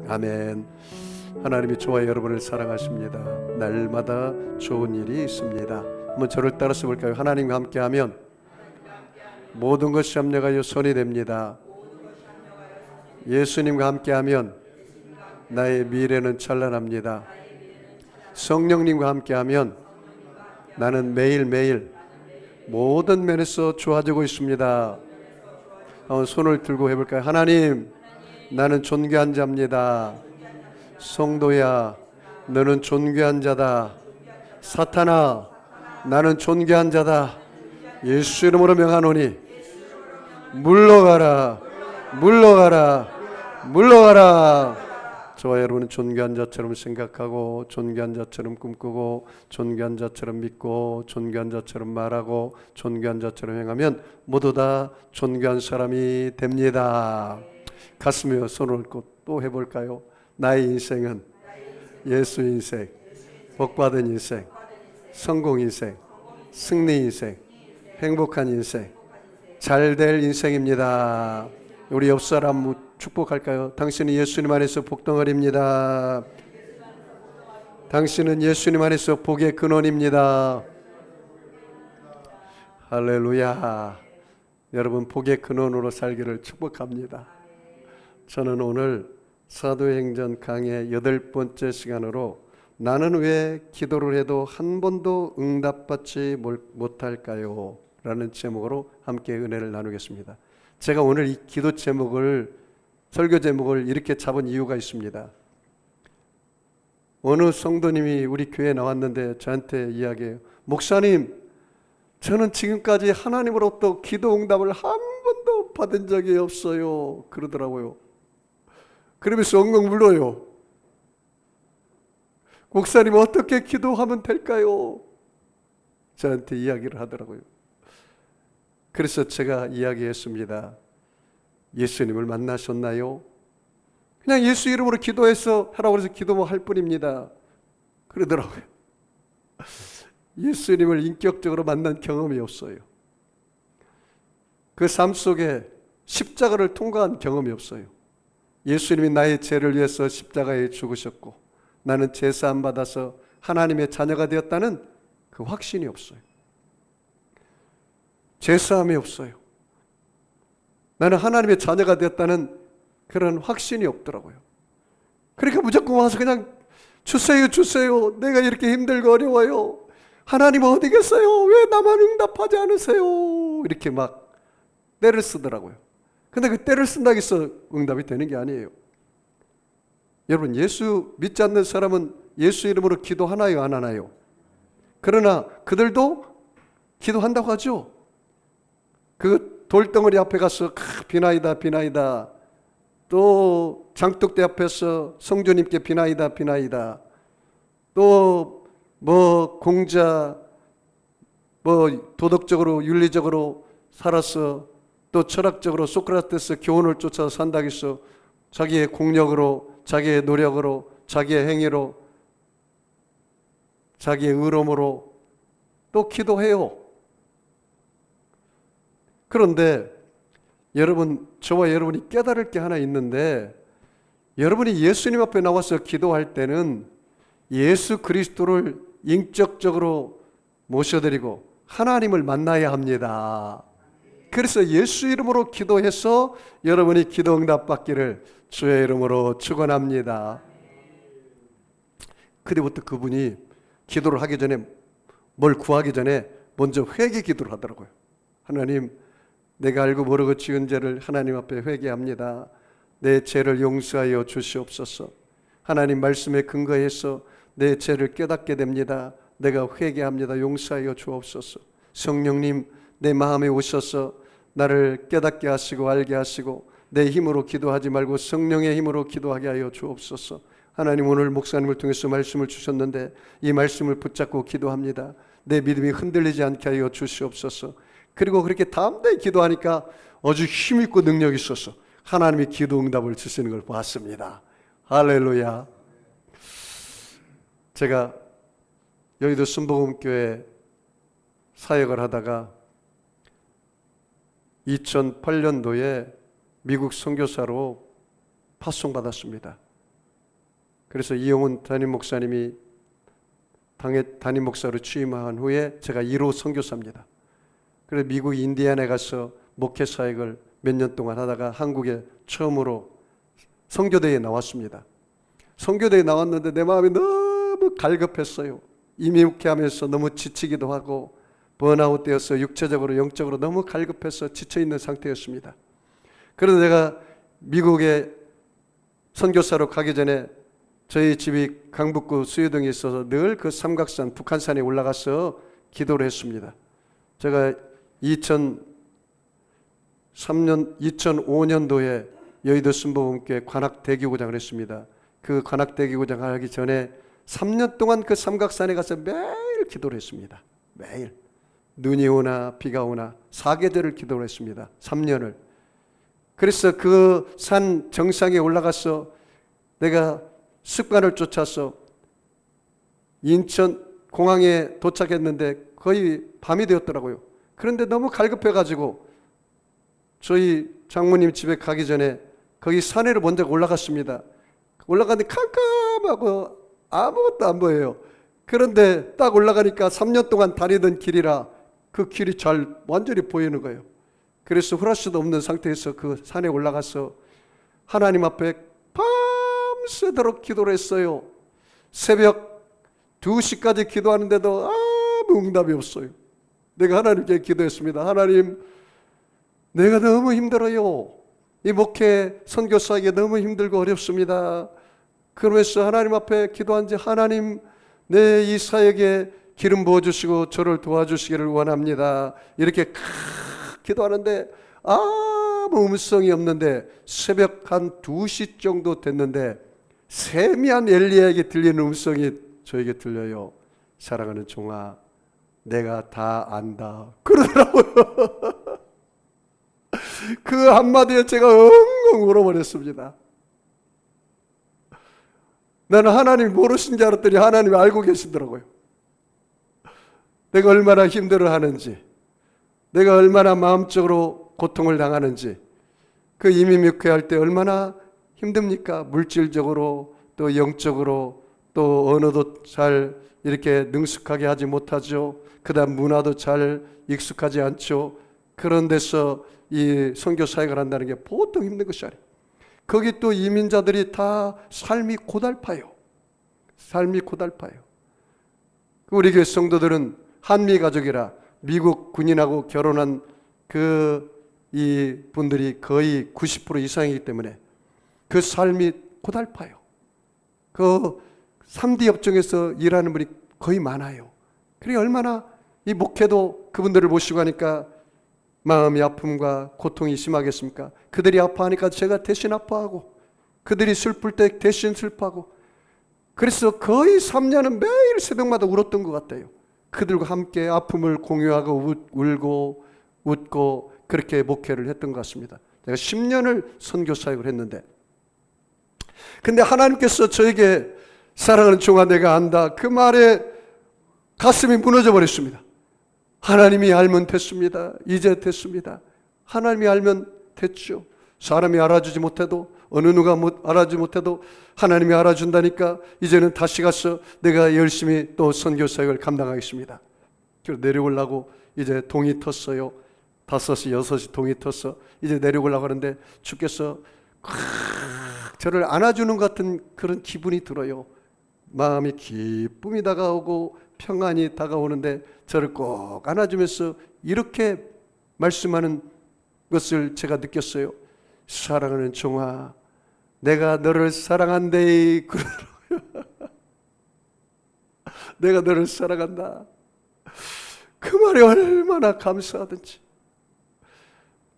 아멘. 하나님이 저와 여러분을 사랑하십니다. 날마다 좋은 일이 있습니다. 한번 저를 따라서 볼까요? 하나님과 함께하면 모든 것이 합력하여 선이 됩니다. 예수님과 함께하면 나의 미래는 찬란합니다. 성령님과 함께하면 나는 매일매일 모든 면에서 좋아지고 있습니다. 한번 손을 들고 해볼까요? 하나님, 나는 존귀한 자입니다. 성도야, 너는 존귀한 자다. 사탄아, 나는 존귀한 자다. 예수 이름으로 명하노니 물러가라, 물러가라, 물러가라. 저와 여러분은 존귀한 자처럼 생각하고, 존귀한 자처럼 꿈꾸고, 존귀한 자처럼 믿고, 존귀한 자처럼 말하고, 존귀한 자처럼 행하면 모두 다 존귀한 사람이 됩니다. 가슴에 손을 얹고 또 해볼까요? 나의 인생은 예수 인생, 복받은 인생, 성공 인생, 승리 인생, 행복한 인생, 잘될 인생입니다. 우리 옆 사람 축복할까요? 당신은 예수님 안에서 복덩어리입니다. 당신은 예수님 안에서 복의 근원입니다. 할렐루야. 여러분, 복의 근원으로 살기를 축복합니다. 저는 오늘 사도행전 강의 8번째 시간으로 나는 왜 기도를 해도 한 번도 응답받지 못할까요? 라는 제목으로 함께 은혜를 나누겠습니다. 제가 오늘 이 기도 제목을, 설교 제목을 이렇게 잡은 이유가 있습니다. 어느 성도님이 우리 교회에 나왔는데 저한테 이야기해요. 목사님, 저는 지금까지 하나님으로부터 기도 응답을 한 번도 받은 적이 없어요. 그러더라고요. 그러면서 엉엉 울어요. 목사님, 어떻게 기도하면 될까요? 저한테 이야기를 하더라고요. 그래서 제가 이야기했습니다. 예수님을 만나셨나요? 그냥 예수 이름으로 기도해서 하라고 해서 기도만 할 뿐입니다. 그러더라고요. 예수님을 인격적으로 만난 경험이 없어요. 그 삶 속에 십자가를 통과한 경험이 없어요. 예수님이 나의 죄를 위해서 십자가에 죽으셨고 나는 제사함 받아서 하나님의 자녀가 되었다는 그 확신이 없어요. 제사함이 없어요. 나는 하나님의 자녀가 되었다는 그런 확신이 없더라고요. 그러니까 무조건 와서 그냥 주세요, 주세요. 내가 이렇게 힘들고 어려워요. 하나님 어디 계세요? 왜 나만 응답하지 않으세요? 이렇게 막 때를 쓰더라고요. 근데 그 때를 쓴다고 해서 응답이 되는 게 아니에요. 여러분, 예수 믿지 않는 사람은 예수 이름으로 기도하나요, 안 하나요? 그러나 그들도 기도한다고 하죠. 그 돌덩어리 앞에 가서 비나이다, 비나이다. 또 장독대 앞에서 성주님께 비나이다, 비나이다. 또 공자 도덕적으로 윤리적으로 살아서 또 철학적으로 소크라테스 교훈을 쫓아서 산다고 해서 자기의 공력으로, 자기의 노력으로, 자기의 행위로, 자기의 의로움으로 또 기도해요. 그런데 여러분, 저와 여러분이 깨달을 게 하나 있는데, 여러분이 예수님 앞에 나와서 기도할 때는 예수 그리스도를 인격적으로 모셔드리고 하나님을 만나야 합니다. 그래서 예수 이름으로 기도해서 여러분이 기도 응답 받기를 주의 이름으로 축원합니다. 그때부터 그분이 기도를 하기 전에, 뭘 구하기 전에 먼저 회개 기도를 하더라고요. 하나님, 내가 알고 모르고 지은 죄를 하나님 앞에 회개합니다. 내 죄를 용서하여 주시옵소서. 하나님 말씀에 근거해서 내 죄를 깨닫게 됩니다. 내가 회개합니다. 용서하여 주옵소서. 성령님, 내 마음에 오셔서 나를 깨닫게 하시고 알게 하시고 내 힘으로 기도하지 말고 성령의 힘으로 기도하게 하여 주옵소서. 하나님, 오늘 목사님을 통해서 말씀을 주셨는데 이 말씀을 붙잡고 기도합니다. 내 믿음이 흔들리지 않게 하여 주시옵소서. 그리고 그렇게 담대히 기도하니까 아주 힘있고 능력이 있어서 하나님이 기도 응답을 주시는 걸 봤습니다. 할렐루야. 제가 여의도 순복음교회 사역을 하다가 2008년도에 미국 선교사로 파송받았습니다. 그래서 이용훈 담임 목사님이 담임 목사로 취임한 후에 제가 1호 선교사입니다. 그래서 미국 인디애나에 가서 목회 사역을 몇 년 동안 하다가 한국에 처음으로 선교대회에 나왔습니다. 선교대회에 나왔는데 내 마음이 너무 갈급했어요. 임목회하면서 너무 지치기도 하고 번아웃 되어서 육체적으로 영적으로 너무 갈급해서 지쳐있는 상태였습니다. 그래서 내가 미국에 선교사로 가기 전에 저희 집이 강북구 수유동에 있어서 늘 그 삼각산 북한산에 올라가서 기도를 했습니다. 제가 2005년도에 여의도 순복음교회 관악대기구장을 했습니다. 그 관악대기구장 하기 전에 3년 동안 그 삼각산에 가서 매일 기도를 했습니다. 매일 눈이 오나 비가 오나 4계절을 기도를 했습니다. 3년을. 그래서 그 산 정상에 올라가서 내가 습관을 쫓아서 인천 공항에 도착했는데 거의 밤이 되었더라고요. 그런데 너무 갈급해가지고 저희 장모님 집에 가기 전에 거기 산에를 먼저 올라갔습니다. 올라가는데 캄캄하고 아무것도 안 보여요. 그런데 딱 올라가니까 3년 동안 다니던 길이라 그 길이 잘 완전히 보이는 거예요. 그래서 후라시도 없는 상태에서 그 산에 올라가서 하나님 앞에 밤새도록 기도를 했어요. 새벽 2시까지 기도하는데도 아무 응답이 없어요. 내가 하나님께 기도했습니다. 하나님, 내가 너무 힘들어요. 이 목회 선교사에게 너무 힘들고 어렵습니다. 그러면서 하나님 앞에 기도한 지 하나님, 내 이 사역에 기름 부어주시고 저를 도와주시기를 원합니다. 이렇게 기도하는데 아무 음성이 없는데 새벽 한 2시 정도 됐는데 세미한 엘리야에게 들리는 음성이 저에게 들려요. 사랑하는 종아, 내가 다 안다. 그러더라고요. 그 한마디에 제가 엉엉 울어버렸습니다. 나는 하나님이 모르신 줄 알았더니 하나님이 알고 계시더라고요. 내가 얼마나 힘들어하는지, 내가 얼마나 마음적으로 고통을 당하는지, 그 이민목회할 때 얼마나 힘듭니까? 물질적으로 또 영적으로 또 언어도 잘 이렇게 능숙하게 하지 못하죠. 그 다음 문화도 잘 익숙하지 않죠. 그런 데서 이 선교 사역을 한다는 게 보통 힘든 것이 아니에요. 거기 또 이민자들이 다 삶이 고달파요. 삶이 고달파요. 우리 교회 성도들은 한미 가족이라 미국 군인하고 결혼한 이 분들이 거의 90% 이상이기 때문에 그 삶이 고달파요. 그 3D 업종에서 일하는 분이 거의 많아요. 그러니 얼마나 이 목회도 그분들을 모시고 하니까 마음의 아픔과 고통이 심하겠습니까? 그들이 아파하니까 제가 대신 아파하고, 그들이 슬플 때 대신 슬퍼하고, 그래서 거의 3년은 매일 새벽마다 울었던 것 같아요. 그들과 함께 아픔을 공유하고 울고 웃고 그렇게 목회를 했던 것 같습니다. 제가 10년을 선교 사역을 했는데, 근데 하나님께서 저에게 사랑하는 종아 내가 안다, 그 말에 가슴이 무너져 버렸습니다. 하나님이 알면 됐습니다. 이제 됐습니다. 하나님이 알면 됐죠. 사람이 알아주지 못해도, 어느 누가 알아주지 못해도 하나님이 알아준다니까 이제는 다시 가서 내가 열심히 또 선교 사역을 감당하겠습니다. 그래서 내려오려고 이제 동이 텄어요. 5시, 6시 동이 텄어. 이제 내려오려고 하는데 주께서 저를 안아주는 것 같은 그런 기분이 들어요. 마음이 기쁨이 다가오고 평안이 다가오는데 저를 꼭 안아주면서 이렇게 말씀하는 것을 제가 느꼈어요. 사랑하는 종아, 내가 너를 사랑한대. 그러더라고요. 내가 너를 사랑한다. 그 말이 얼마나 감사하든지.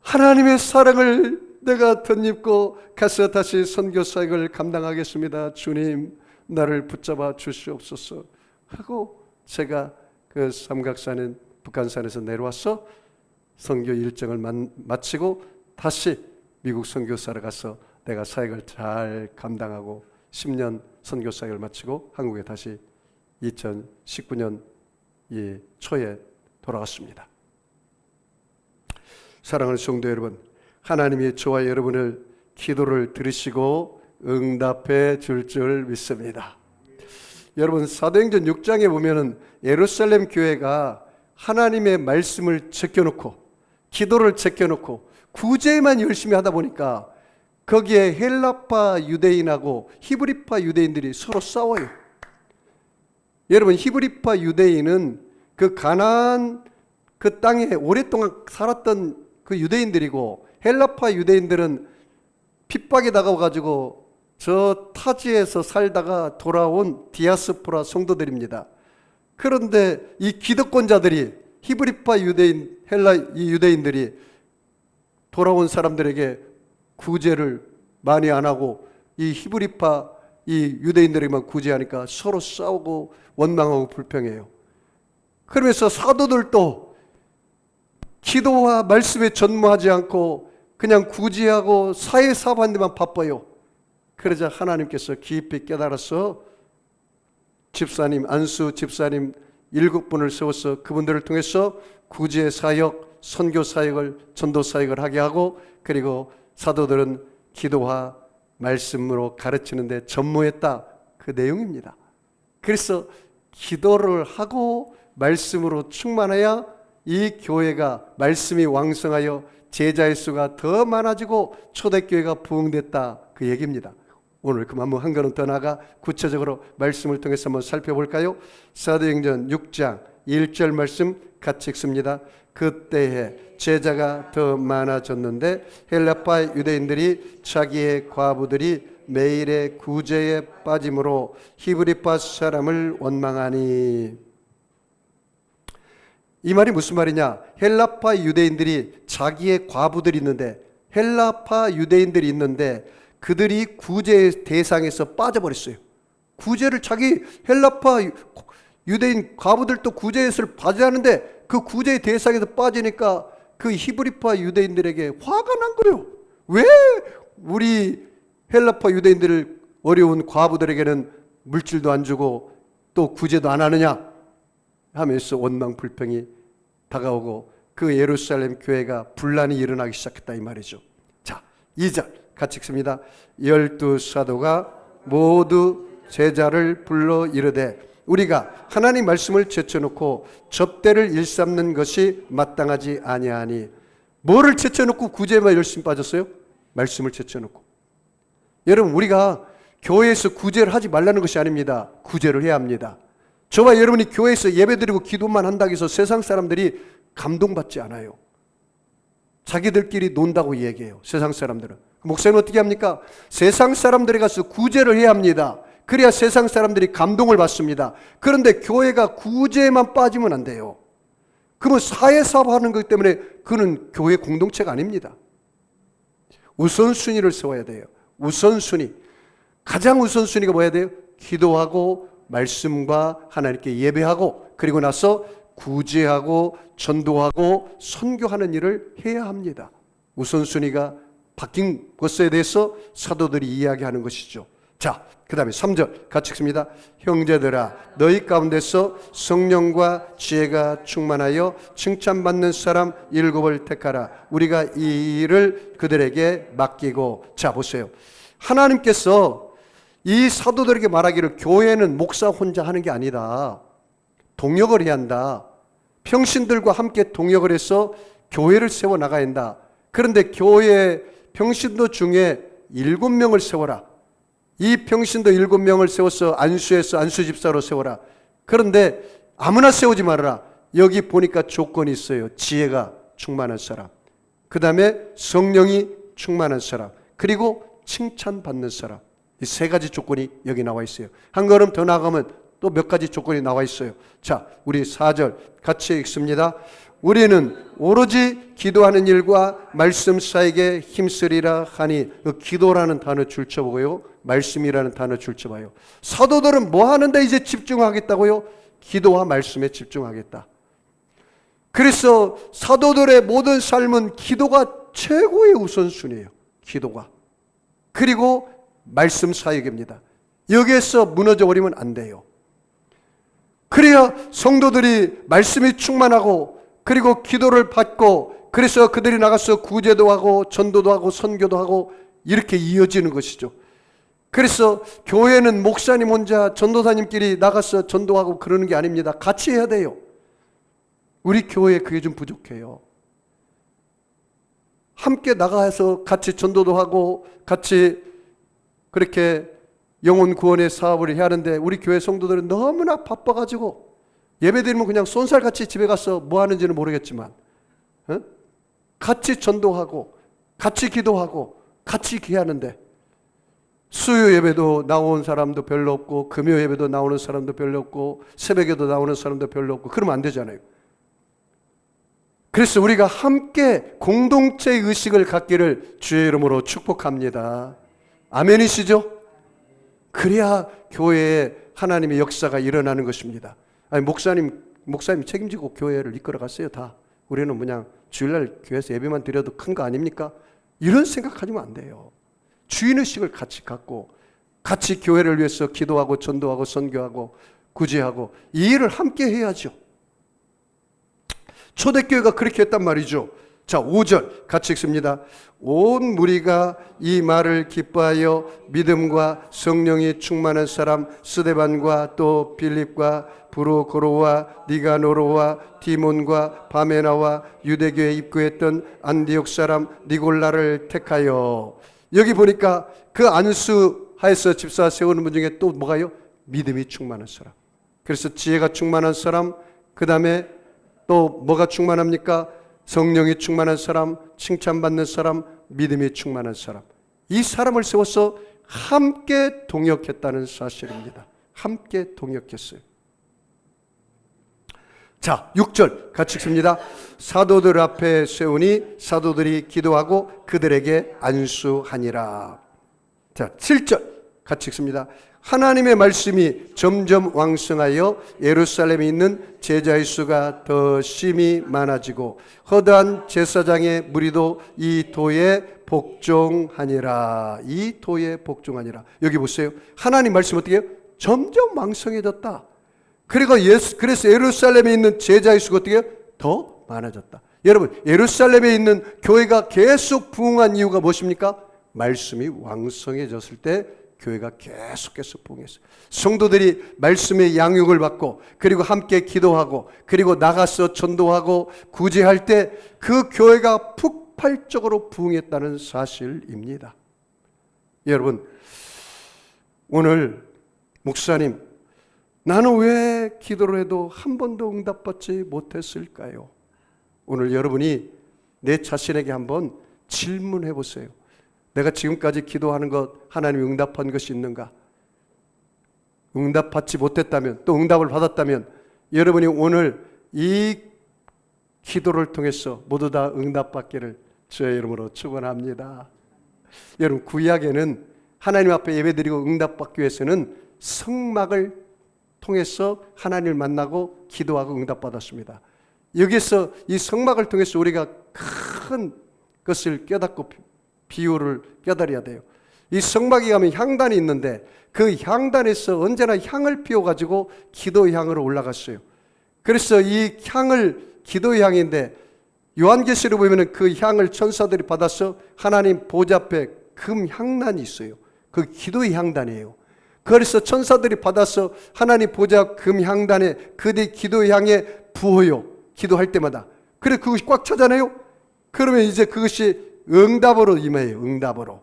하나님의 사랑을 내가 덧입고 가서 다시 선교 사역을 감당하겠습니다. 주님, 나를 붙잡아 주시옵소서 하고 제가 그 삼각산은 북한산에서 내려와서 선교 일정을 마치고 다시 미국 선교사로 가서 내가 사역을 잘 감당하고 10년 선교 사역을 마치고 한국에 다시 2019년 초에 돌아왔습니다. 사랑하는 성도 여러분, 하나님이 저와 여러분을 기도를 들으시고 응답해 줄 믿습니다. 여러분, 사도행전 6장에 보면은 예루살렘 교회가 하나님의 말씀을 제껴놓고 기도를 제껴놓고 구제만 열심히 하다 보니까 거기에 헬라파 유대인하고 히브리파 유대인들이 서로 싸워요. 여러분, 히브리파 유대인은 그 가나안 그 땅에 오랫동안 살았던 그 유대인들이고, 헬라파 유대인들은 핍박에 다가와가지고 저 타지에서 살다가 돌아온 디아스포라 성도들입니다. 그런데 이 기득권자들이, 히브리파 유대인, 이 유대인들이 돌아온 사람들에게 구제를 많이 안 하고 이 히브리파 이 유대인들에게만 구제하니까 서로 싸우고 원망하고 불평해요. 그러면서 사도들도 기도와 말씀에 전무하지 않고 그냥 구제하고 사회사업하는 데만 바빠요. 그러자 하나님께서 깊이 깨달아서 집사님, 안수 집사님 7분을 세워서 그분들을 통해서 구제 사역, 선교 사역을, 전도 사역을 하게 하고, 그리고 사도들은 기도와 말씀으로 가르치는 데 전무했다. 그 내용입니다. 그래서 기도를 하고 말씀으로 충만해야 이 교회가 말씀이 왕성하여 제자의 수가 더 많아지고 초대교회가 부흥됐다. 그 얘기입니다. 오늘 그만 한 걸음 더 나아가 구체적으로 말씀을 통해서 한번 살펴볼까요? 사도행전 6장 1절 말씀 같이 읽습니다. 그때에 제자가 더 많아졌는데 헬라파 유대인들이 자기의 과부들이 매일의 구제에 빠짐으로 히브리파 사람을 원망하니. 이 말이 무슨 말이냐? 헬라파 유대인들이 자기의 과부들이 있는데, 헬라파 유대인들이 있는데 그들이 구제의 대상에서 빠져버렸어요. 구제를 자기 헬라파 유대인 과부들도 구제를 받으려는데 그 구제의 대상에서 빠지니까 그 히브리파 유대인들에게 화가 난 거예요. 왜 우리 헬라파 유대인들을 어려운 과부들에게는 물질도 안 주고 또 구제도 안 하느냐 하면서 원망 불평이 다가오고 그 예루살렘 교회가 분란이 일어나기 시작했다 이 말이죠. 자, 2절 같이 읽습니다. 12사도가 모두 제자를 불러 이르되 우리가 하나님 말씀을 제쳐놓고 접대를 일삼는 것이 마땅하지 아니하니. 뭐를 제쳐놓고 구제만 열심히 빠졌어요? 말씀을 제쳐놓고. 여러분, 우리가 교회에서 구제를 하지 말라는 것이 아닙니다. 구제를 해야 합니다. 저와 여러분이 교회에서 예배드리고 기도만 한다고 해서 세상 사람들이 감동받지 않아요. 자기들끼리 논다고 얘기해요. 세상 사람들은. 목사님 어떻게 합니까? 세상 사람들이 가서 구제를 해야 합니다. 그래야 세상 사람들이 감동을 받습니다. 그런데 교회가 구제에만 빠지면 안 돼요. 그러면 사회사업 하는 것 때문에 그는 교회 공동체가 아닙니다. 우선순위를 세워야 돼요. 우선순위. 가장 우선순위가 뭐야 돼요? 기도하고 말씀과 하나님께 예배하고 그리고 나서 구제하고 전도하고 선교하는 일을 해야 합니다. 우선순위가 바뀐 것에 대해서 사도들이 이야기하는 것이죠. 자, 그 다음에 3절 같이 읽습니다. 형제들아 너희 가운데서 성령과 지혜가 충만하여 칭찬받는 사람 7을 택하라. 우리가 이 일을 그들에게 맡기고. 자, 보세요. 하나님께서 이 사도들에게 말하기를 교회는 목사 혼자 하는 게 아니다. 동역을 해야 한다. 평신들과 함께 동역을 해서 교회를 세워나가야 한다. 그런데 교회 평신도 중에 7명을 세워라. 이 평신도 7명을 세워서 안수해서 안수집사로 세워라. 그런데 아무나 세우지 말아라. 여기 보니까 조건이 있어요. 지혜가 충만한 사람, 그 다음에 성령이 충만한 사람, 그리고 칭찬받는 사람. 이 3가지 조건이 여기 나와 있어요. 한 걸음 더 나가면 또 몇 가지 조건이 나와 있어요. 자, 우리 4절 같이 읽습니다. 우리는 오로지 기도하는 일과 말씀 사이에 힘쓰리라 하니. 그 기도라는 단어 줄쳐보고요, 말씀이라는 단어 줄쳐봐요. 사도들은 뭐 하는데 이제 집중하겠다고요? 기도와 말씀에 집중하겠다. 그래서 사도들의 모든 삶은 기도가 최고의 우선순위예요. 기도가. 그리고 말씀 사역입니다. 여기에서 무너져 버리면 안 돼요. 그래야 성도들이 말씀이 충만하고 그리고 기도를 받고 그래서 그들이 나가서 구제도 하고 전도도 하고 선교도 하고 이렇게 이어지는 것이죠. 그래서 교회는 목사님 혼자 전도사님끼리 나가서 전도하고 그러는 게 아닙니다. 같이 해야 돼요. 우리 교회에 그게 좀 부족해요. 함께 나가서 같이 전도도 하고 같이 그렇게 영혼 구원의 사업을 해야 하는데 우리 교회 성도들은 너무나 바빠가지고 예배드리면 그냥 쏜살같이 집에 가서 뭐 하는지는 모르겠지만 같이 전도하고 같이 기도하고 같이 기하는데 수요 예배도 나온 사람도 별로 없고 금요 예배도 나오는 사람도 별로 없고 새벽에도 나오는 사람도 별로 없고 그러면 안 되잖아요. 그래서 우리가 함께 공동체의 의식을 갖기를 주의 이름으로 축복합니다. 아멘이시죠? 그래야 교회에 하나님의 역사가 일어나는 것입니다. 아니 목사님 책임지고 교회를 이끌어 갔어요. 다 우리는 그냥 주일날 교회에서 예배만 드려도 큰 거 아닙니까? 이런 생각하면 안 돼요. 주인의식을 같이 갖고 같이 교회를 위해서 기도하고 전도하고 선교하고 구제하고 이 일을 함께 해야죠. 초대교회가 그렇게 했단 말이죠. 자, 5절 같이 읽습니다. 온 무리가 이 말을 기뻐하여 믿음과 성령이 충만한 사람 스데반과 또 빌립과 브로고로와 니가노로와 디몬과 바메나와 유대교에 입구했던 안디옥 사람 니골라를 택하여. 여기 보니까 그 안수하에서 집사 세우는 분 중에 또 뭐가요? 믿음이 충만한 사람. 그래서 지혜가 충만한 사람, 그 다음에 또 뭐가 충만합니까? 성령이 충만한 사람, 칭찬받는 사람, 믿음이 충만한 사람. 이 사람을 세워서 함께 동역했다는 사실입니다. 함께 동역했어요. 자, 6절 같이 읽습니다. 사도들 앞에 세우니 사도들이 기도하고 그들에게 안수하니라. 자, 7절 같이 읽습니다. 하나님의 말씀이 점점 왕성하여 예루살렘에 있는 제자의 수가 더 심히 많아지고 허다한 제사장의 무리도 이 도에 복종하니라. 이 도에 복종하니라. 여기 보세요. 하나님 말씀 어떻게 해요? 점점 왕성해졌다. 그래서 예루살렘에 있는 제자의 수가 어떻게 해요? 더 많아졌다. 여러분, 예루살렘에 있는 교회가 계속 부흥한 이유가 무엇입니까? 말씀이 왕성해졌을 때 교회가 계속해서 부흥했어요. 성도들이 말씀의 양육을 받고 그리고 함께 기도하고 그리고 나가서 전도하고 구제할 때 그 교회가 폭발적으로 부흥했다는 사실입니다. 여러분, 오늘 목사님, 나는 왜 기도를 해도 한 번도 응답받지 못했을까요? 오늘 여러분이 내 자신에게 한번 질문해 보세요. 내가 지금까지 기도하는 것 하나님이 응답한 것이 있는가? 응답받지 못했다면 또 응답을 받았다면 여러분이 오늘 이 기도를 통해서 모두 다 응답받기를 주의 이름으로 축원합니다. 여러분, 구약에는 하나님 앞에 예배드리고 응답받기 위해서는 성막을 통해서 하나님을 만나고 기도하고 응답받았습니다. 여기서 이 성막을 통해서 우리가 큰 것을 깨닫고 비유를 깨달아야 돼요. 이 성막에 가면 향단이 있는데 그 향단에서 언제나 향을 피워가지고 기도의 향으로 올라갔어요. 그래서 이 향을 기도의 향인데 요한계시록 보면 그 향을 천사들이 받아서 하나님 보좌 앞에 금 향단이 있어요. 그 기도의 향단이에요. 그래서 천사들이 받아서 하나님 보좌 금 향단에 그들 기도의 향에 부어요. 기도할 때마다. 그래 그것이 꽉 차잖아요. 그러면 이제 그것이 응답으로 임해요. 응답으로.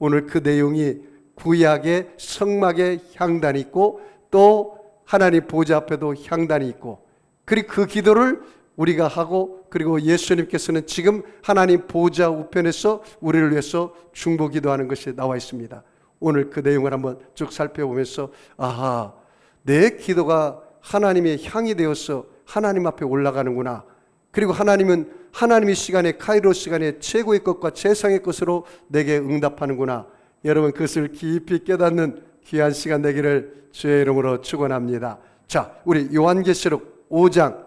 오늘 그 내용이 구약의 성막에 향단이 있고 또 하나님 보좌 앞에도 향단이 있고 그리고 그 기도를 우리가 하고 그리고 예수님께서는 지금 하나님 보좌 우편에서 우리를 위해서 중보 기도하는 것이 나와 있습니다. 오늘 그 내용을 한번 쭉 살펴보면서 아하, 내 기도가 하나님의 향이 되어서 하나님 앞에 올라가는구나. 그리고 하나님은 하나님의 시간에 카이로스 시간에 최고의 것과 최상의 것으로 내게 응답하는구나. 여러분 그것을 깊이 깨닫는 귀한 시간 되기를 주의 이름으로 축원합니다. 자, 우리 요한계시록 5장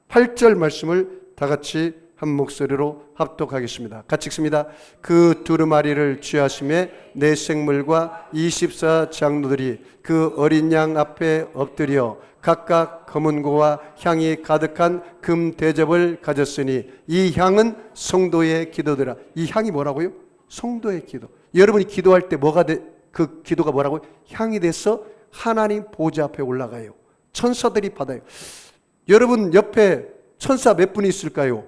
8절 말씀을 다 같이 한 목소리로 합독하겠습니다. 같이 읽습니다. 그 두루마리를 취하심에 내 생물과 24장로들이 그 어린 양 앞에 엎드려 각각 검은고와 향이 가득한 금 대접을 가졌으니 이 향은 성도의 기도더라. 이 향이 뭐라고요? 성도의 기도. 여러분이 기도할 때 뭐가 그 기도가 뭐라고? 향이 돼서 하나님 보좌 앞에 올라가요. 천사들이 받아요. 여러분 옆에 천사 몇 분이 있을까요?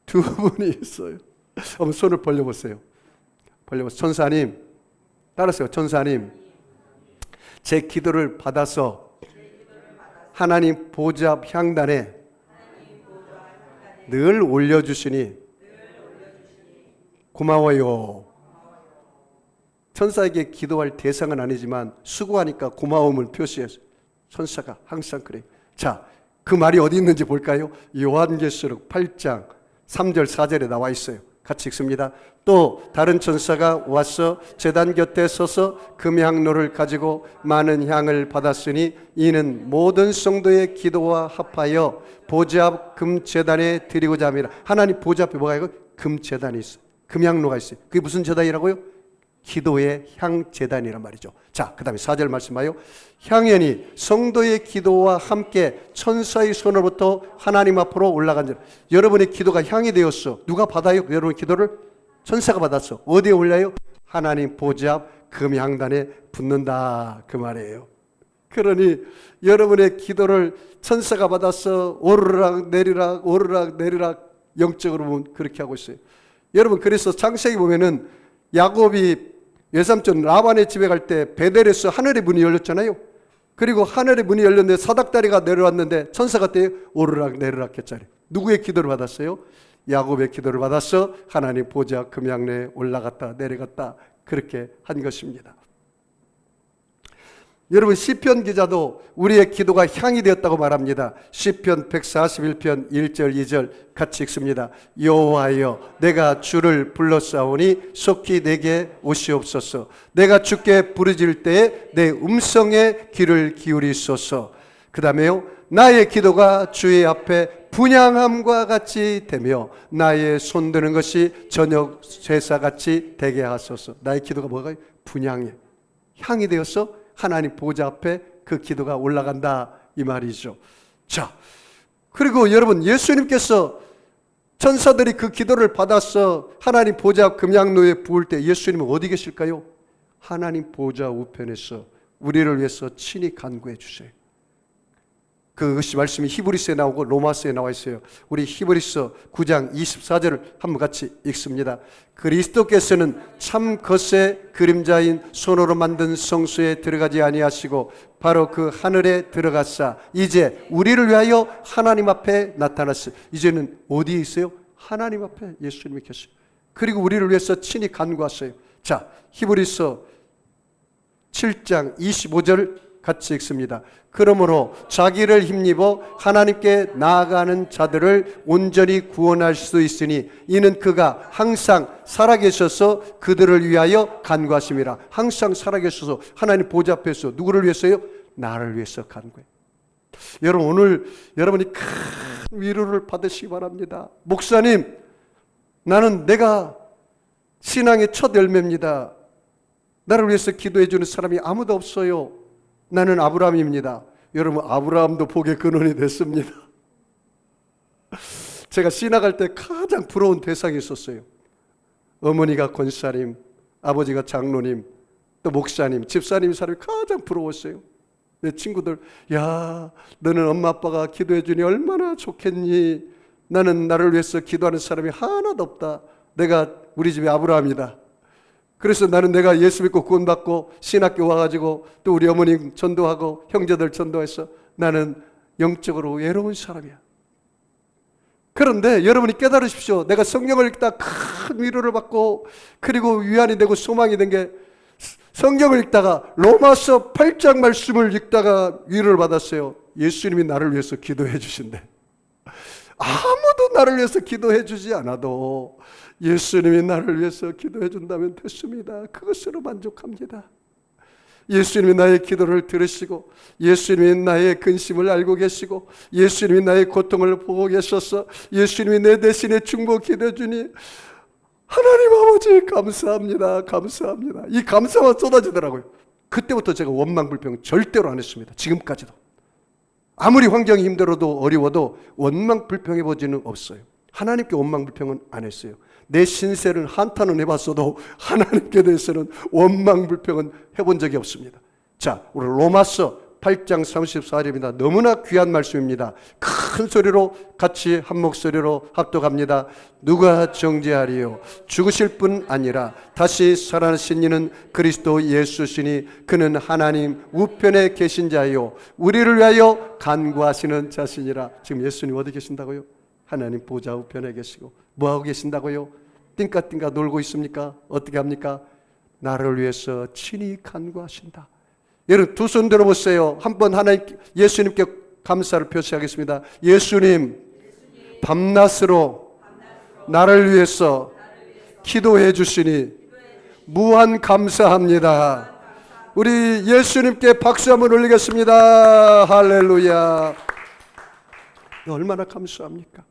2분이 있어요. 한번 손을 벌려보세요. 벌려보세요. 천사님, 따라하세요. 천사님, 제 기도를 받아서 하나님 보좌 앞 향단에 늘 올려주시니 고마워요. 천사에게 기도할 대상은 아니지만 수고하니까 고마움을 표시해서 천사가 항상 그래요. 자, 그 말이 어디 있는지 볼까요? 요한계시록 8장 3절 4절에 나와 있어요. 같이 읽습니다. 또 다른 천사가 와서 제단 곁에 서서 금향로를 가지고 많은 향을 받았으니 이는 모든 성도의 기도와 합하여 보좌 앞 금제단에 드리고자 함이라. 하나님 보좌 앞에 뭐가 있고? 금제단이 있어요. 금향로가 있어요. 그게 무슨 제단이라고요? 기도의 향제단이란 말이죠. 자, 그 다음에 4절 말씀하여 향연이 성도의 기도와 함께 천사의 손으로부터 하나님 앞으로 올라간 줄. 여러분의 기도가 향이 되었어. 누가 받아요? 여러분의 기도를? 천사가 받았어. 어디에 올려요? 하나님 보좌 앞 금향단에 붙는다, 그 말이에요. 그러니 여러분의 기도를 천사가 받아서 오르락 내리락 오르락 내리락 영적으로 보면 그렇게 하고 있어요. 여러분, 그래서 창세기 보면은 야곱이 외삼촌 라반의 집에 갈 때 베델에서 하늘의 문이 열렸잖아요. 그리고 하늘의 문이 열렸는데 사닥다리가 내려왔는데 천사가 때에 오르락 내리락 했잖아요. 누구의 기도를 받았어요? 야곱의 기도를 받아서 하나님 보좌 금향로에 올라갔다 내려갔다 그렇게 한 것입니다. 여러분, 시편 기자도 우리의 기도가 향이 되었다고 말합니다. 시편 141편 1절 2절 같이 읽습니다. 여호와여, 내가 주를 불렀사오니 속히 내게 오시옵소서. 내가 주께 부르짖을 때에 내 음성에 귀를 기울이소서. 그 다음에요, 나의 기도가 주의 앞에 분향함과 같이 되며 나의 손드는 것이 저녁 제사같이 되게 하소서. 나의 기도가 뭐가 분향해, 향이 되어서 하나님 보좌 앞에 그 기도가 올라간다, 이 말이죠. 자, 그리고 여러분, 예수님께서 천사들이 그 기도를 받아서 하나님 보좌 앞 금향로에 부을 때 예수님은 어디 계실까요? 하나님 보좌 우편에서 우리를 위해서 친히 간구해 주세요. 그것이 말씀이 히브리서에 나오고 로마서에 나와 있어요. 우리 히브리서 9장 24절을 한번 같이 읽습니다. 그리스도께서는 참 것의 그림자인 손으로 만든 성소에 들어가지 아니하시고 바로 그 하늘에 들어가사 이제 우리를 위하여 하나님 앞에 나타났어요. 이제는 어디에 있어요? 하나님 앞에 예수님이 계세요. 그리고 우리를 위해서 친히 간구하세요. 자, 히브리서 7장 25절 같이 읽습니다. 그러므로 자기를 힘입어 하나님께 나아가는 자들을 온전히 구원할 수 있으니 이는 그가 항상 살아계셔서 그들을 위하여 간구하심이라. 항상 살아계셔서 하나님 보좌 앞에서 누구를 위해서요? 나를 위해서 간구해. 여러분, 오늘 여러분이 큰 위로를 받으시기 바랍니다. 목사님, 나는 내가 신앙의 첫 열매입니다. 나를 위해서 기도해 주는 사람이 아무도 없어요. 나는 아브라함입니다. 여러분, 아브라함도 복의 근원이 됐습니다. 제가 신학할 때 가장 부러운 대상이 있었어요. 어머니가 권사님, 아버지가 장로님, 또 목사님, 집사님 사람이 가장 부러웠어요. 내 친구들, 야, 너는 엄마 아빠가 기도해 주니 얼마나 좋겠니? 나는 나를 위해서 기도하는 사람이 하나도 없다. 내가 우리 집에 아브라함이다. 그래서 나는 내가 예수 믿고 구원받고 신학교 와가지고 또 우리 어머니 전도하고 형제들 전도해서 나는 영적으로 외로운 사람이야. 그런데 여러분이 깨달으십시오. 내가 성경을 읽다 큰 위로를 받고 그리고 위안이 되고 소망이 된 게 성경을 읽다가 로마서 8장 말씀을 읽다가 위로를 받았어요. 예수님이 나를 위해서 기도해 주신대. 아무도 나를 위해서 기도해 주지 않아도 예수님이 나를 위해서 기도해 준다면 됐습니다. 그것으로 만족합니다. 예수님이 나의 기도를 들으시고 예수님이 나의 근심을 알고 계시고 예수님이 나의 고통을 보고 계셔서 예수님이 내 대신에 중보 기도해 주니 하나님 아버지 감사합니다. 감사합니다. 이 감사가 쏟아지더라고요. 그때부터 제가 원망불평 절대로 안 했습니다. 지금까지도. 아무리 환경이 힘들어도 어려워도 원망불평해 보지는 없어요. 하나님께 원망불평은 안 했어요. 내 신세는 한탄은 해봤어도 하나님께 대해서는 원망불평은 해본 적이 없습니다. 자, 우리 로마서 8장 34절입니다. 너무나 귀한 말씀입니다. 큰 소리로 같이 한 목소리로 합독합니다. 누가 정죄하리요? 죽으실 뿐 아니라 다시 살아나신 이는 그리스도 예수시니 그는 하나님 우편에 계신 자요 우리를 위하여 간구하시는 자신이라. 지금 예수님 어디 계신다고요? 하나님 보좌 우편에 계시고 뭐하고 계신다고요? 띵까띵까 놀고 있습니까? 어떻게 합니까? 나를 위해서 친히 간구하신다. 여러분 두 손 들어보세요. 한번 예수님께 감사를 표시하겠습니다. 예수님, 밤낮으로 나를 위해서 기도해 주시니 무한 감사합니다. 우리 예수님께 박수 한번 올리겠습니다. 할렐루야. 얼마나 감사합니까?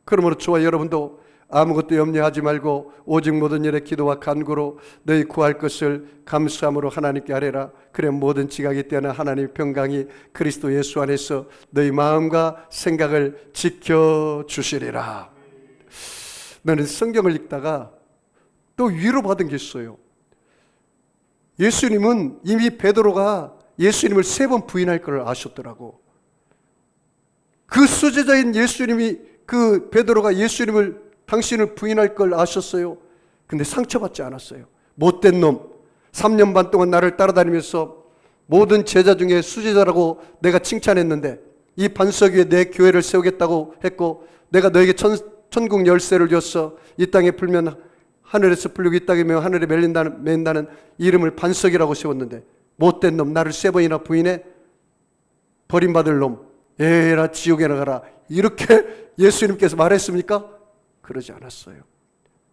그러므로 저와 여러분도 아무것도 염려하지 말고 오직 모든 일에 기도와 간구로 너희 구할 것을 감사함으로 하나님께 아뢰라. 그래 모든 지각이 뛰어나 하나님의 평강이 그리스도 예수 안에서 너희 마음과 생각을 지켜주시리라. 나는 성경을 읽다가 또 위로받은 게 있어요. 예수님은 이미 베드로가 예수님을 3번 부인할 걸 아셨더라고. 그 수제자인 예수님이 그 베드로가 예수님을 당신을 부인할 걸 아셨어요. 근데 상처받지 않았어요. 못된 놈, 3년 반 동안 나를 따라다니면서 모든 제자 중에 수제자라고 내가 칭찬했는데 이 반석 위에 내 교회를 세우겠다고 했고 내가 너에게 천국 열쇠를 줬어. 이 땅에 풀면 하늘에서 풀리고 이 땅에 매면 하늘에 맨다는 이름을 반석이라고 세웠는데 못된 놈, 나를 3번이나 부인해? 버림받을 놈, 에라 지옥에 나가라. 이렇게 예수님께서 말했습니까? 그러지 않았어요.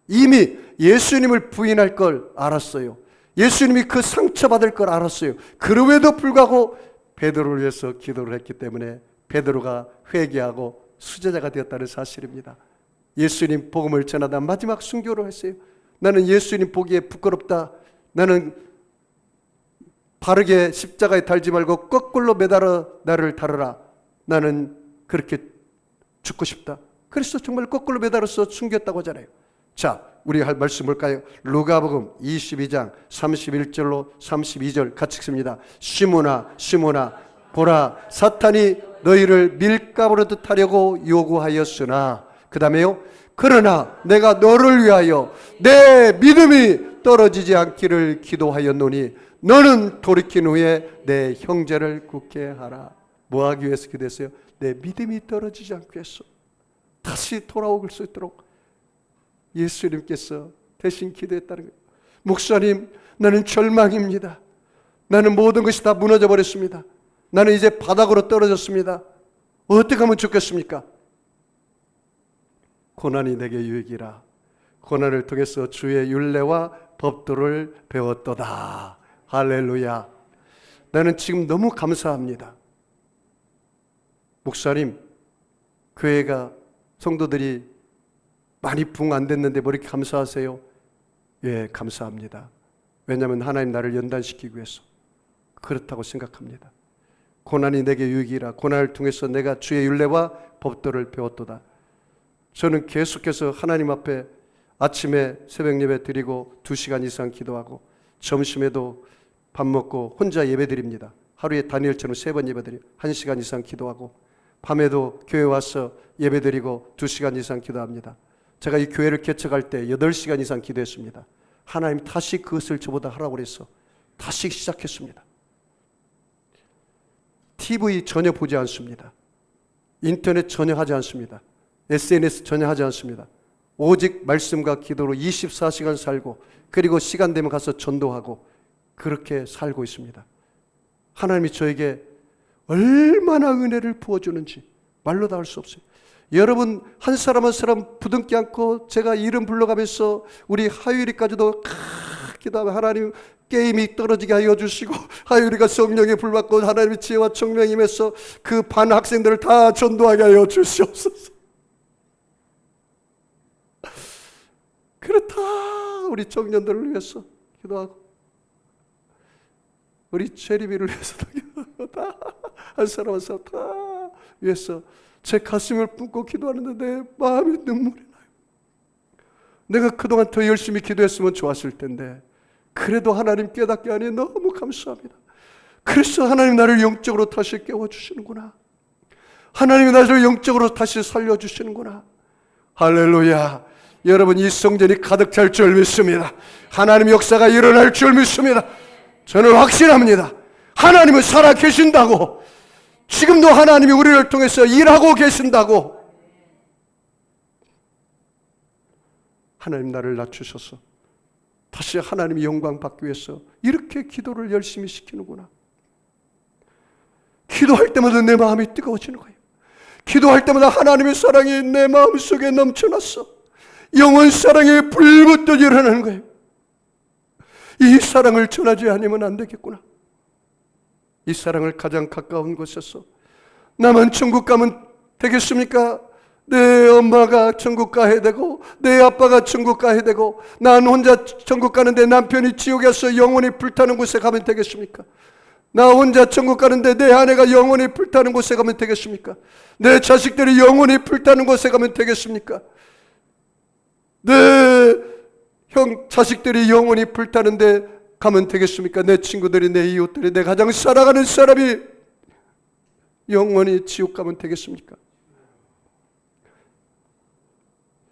이미 예수님을 부인할 걸 알았어요. 예수님이 그 상처받을 걸 알았어요. 그럼에도 불구하고 베드로를 위해서 기도를 했기 때문에 베드로가 회개하고 수제자가 되었다는 사실입니다. 예수님 복음을 전하다 마지막 순교를 했어요. 나는 예수님 보기에 부끄럽다. 나는 바르게 십자가에 달지 말고 거꾸로 매달아 나를 다루라. 나는 그렇게 죽고 싶다. 그래서 정말 거꾸로 매달아서 숨겼다고 하잖아요. 자, 우리 할 말씀 볼까요? 루가복음 22장 31절로 32절 같이 읽습니다. 시몬아 시몬아 보라 사탄이 너희를 밀가부르듯 하려고 요구하였으나 그 다음에요. 그러나 내가 너를 위하여 내 믿음이 떨어지지 않기를 기도하였노니 너는 돌이킨 후에 내 형제를 굳게 하라. 뭐 하기 위해서 기도했어요? 내 믿음이 떨어지지 않기 위해서 다시 돌아올 수 있도록 예수님께서 대신 기도했다는 거예요. 목사님, 나는 절망입니다. 나는 모든 것이 다 무너져 버렸습니다. 나는 이제 바닥으로 떨어졌습니다. 어떻게 하면 좋겠습니까? 고난이 내게 유익이라. 고난을 통해서 주의 율례와 법도를 배웠도다. 할렐루야. 나는 지금 너무 감사합니다. 목사님, 교회가 성도들이 많이 부흥 안 됐는데 뭐 이렇게 감사하세요? 예, 감사합니다. 왜냐하면 하나님 나를 연단시키기 위해서 그렇다고 생각합니다. 고난이 내게 유익이라. 고난을 통해서 내가 주의 율례와 법도를 배웠도다. 저는 계속해서 하나님 앞에 아침에 새벽 예배 드리고 2시간 이상 기도하고 점심에도 밥 먹고 혼자 예배 드립니다. 하루에 다니엘처럼 3번 예배 드리고 1시간 이상 기도하고 밤에도 교회 와서 예배 드리고 2시간 이상 기도합니다. 제가 이 교회를 개척할 때 8시간 이상 기도했습니다. 하나님 다시 그것을 저보다 하라고 그래서 다시 시작했습니다. TV 전혀 보지 않습니다. 인터넷 전혀 하지 않습니다. SNS 전혀 하지 않습니다. 오직 말씀과 기도로 24시간 살고 그리고 시간 되면 가서 전도하고 그렇게 살고 있습니다. 하나님이 저에게 얼마나 은혜를 부어주는지 말로 다 할 수 없어요. 여러분 한 사람 한 사람 부둥켜 안고 제가 이름 불러가면서 우리 하율이까지도 기도하면 하나님 게임이 떨어지게 하여 주시고 하율이가 성령에 불받고 하나님의 지혜와 총명이 임해서 그 반 학생들을 다 전도하게 하여 주시옵소서. 그렇다. 우리 청년들을 위해서 기도하고 우리 체리비를 위해서도 기도하고 다 한 사람 한 사람 다 위해서 제 가슴을 품고 기도하는데 내 마음이 눈물이 나요. 내가 그동안 더 열심히 기도했으면 좋았을 텐데 그래도 하나님 깨닫게 하니 너무 감사합니다. 그래서 하나님 나를 영적으로 다시 깨워주시는구나. 하나님이 나를 영적으로 다시 살려주시는구나. 할렐루야. 여러분, 이 성전이 가득 찰 줄 믿습니다. 하나님 역사가 일어날 줄 믿습니다. 저는 확신합니다. 하나님은 살아 계신다고, 지금도 하나님이 우리를 통해서 일하고 계신다고. 하나님 나를 낮추셔서 다시 하나님이 영광 받기 위해서 이렇게 기도를 열심히 시키는구나. 기도할 때마다 내 마음이 뜨거워지는 거예요. 기도할 때마다 하나님의 사랑이 내 마음속에 넘쳐났어. 영원 사랑의 불붙듯 일어나는 거예요. 이 사랑을 전하지 않으면 안 되겠구나. 이 사랑을 가장 가까운 곳에서 나만 천국 가면 되겠습니까? 내 엄마가 천국 가야 되고 내 아빠가 천국 가야 되고 난 혼자 천국 가는데 남편이 지옥에서 영원히 불타는 곳에 가면 되겠습니까? 나 혼자 천국 가는데 내 아내가 영원히 불타는 곳에 가면 되겠습니까? 내 자식들이 영원히 불타는 곳에 가면 되겠습니까? 내 형 자식들이 영원히 불타는데 가면 되겠습니까? 내 친구들이, 내 이웃들이, 내 가장 사랑하는 사람이 영원히 지옥 가면 되겠습니까?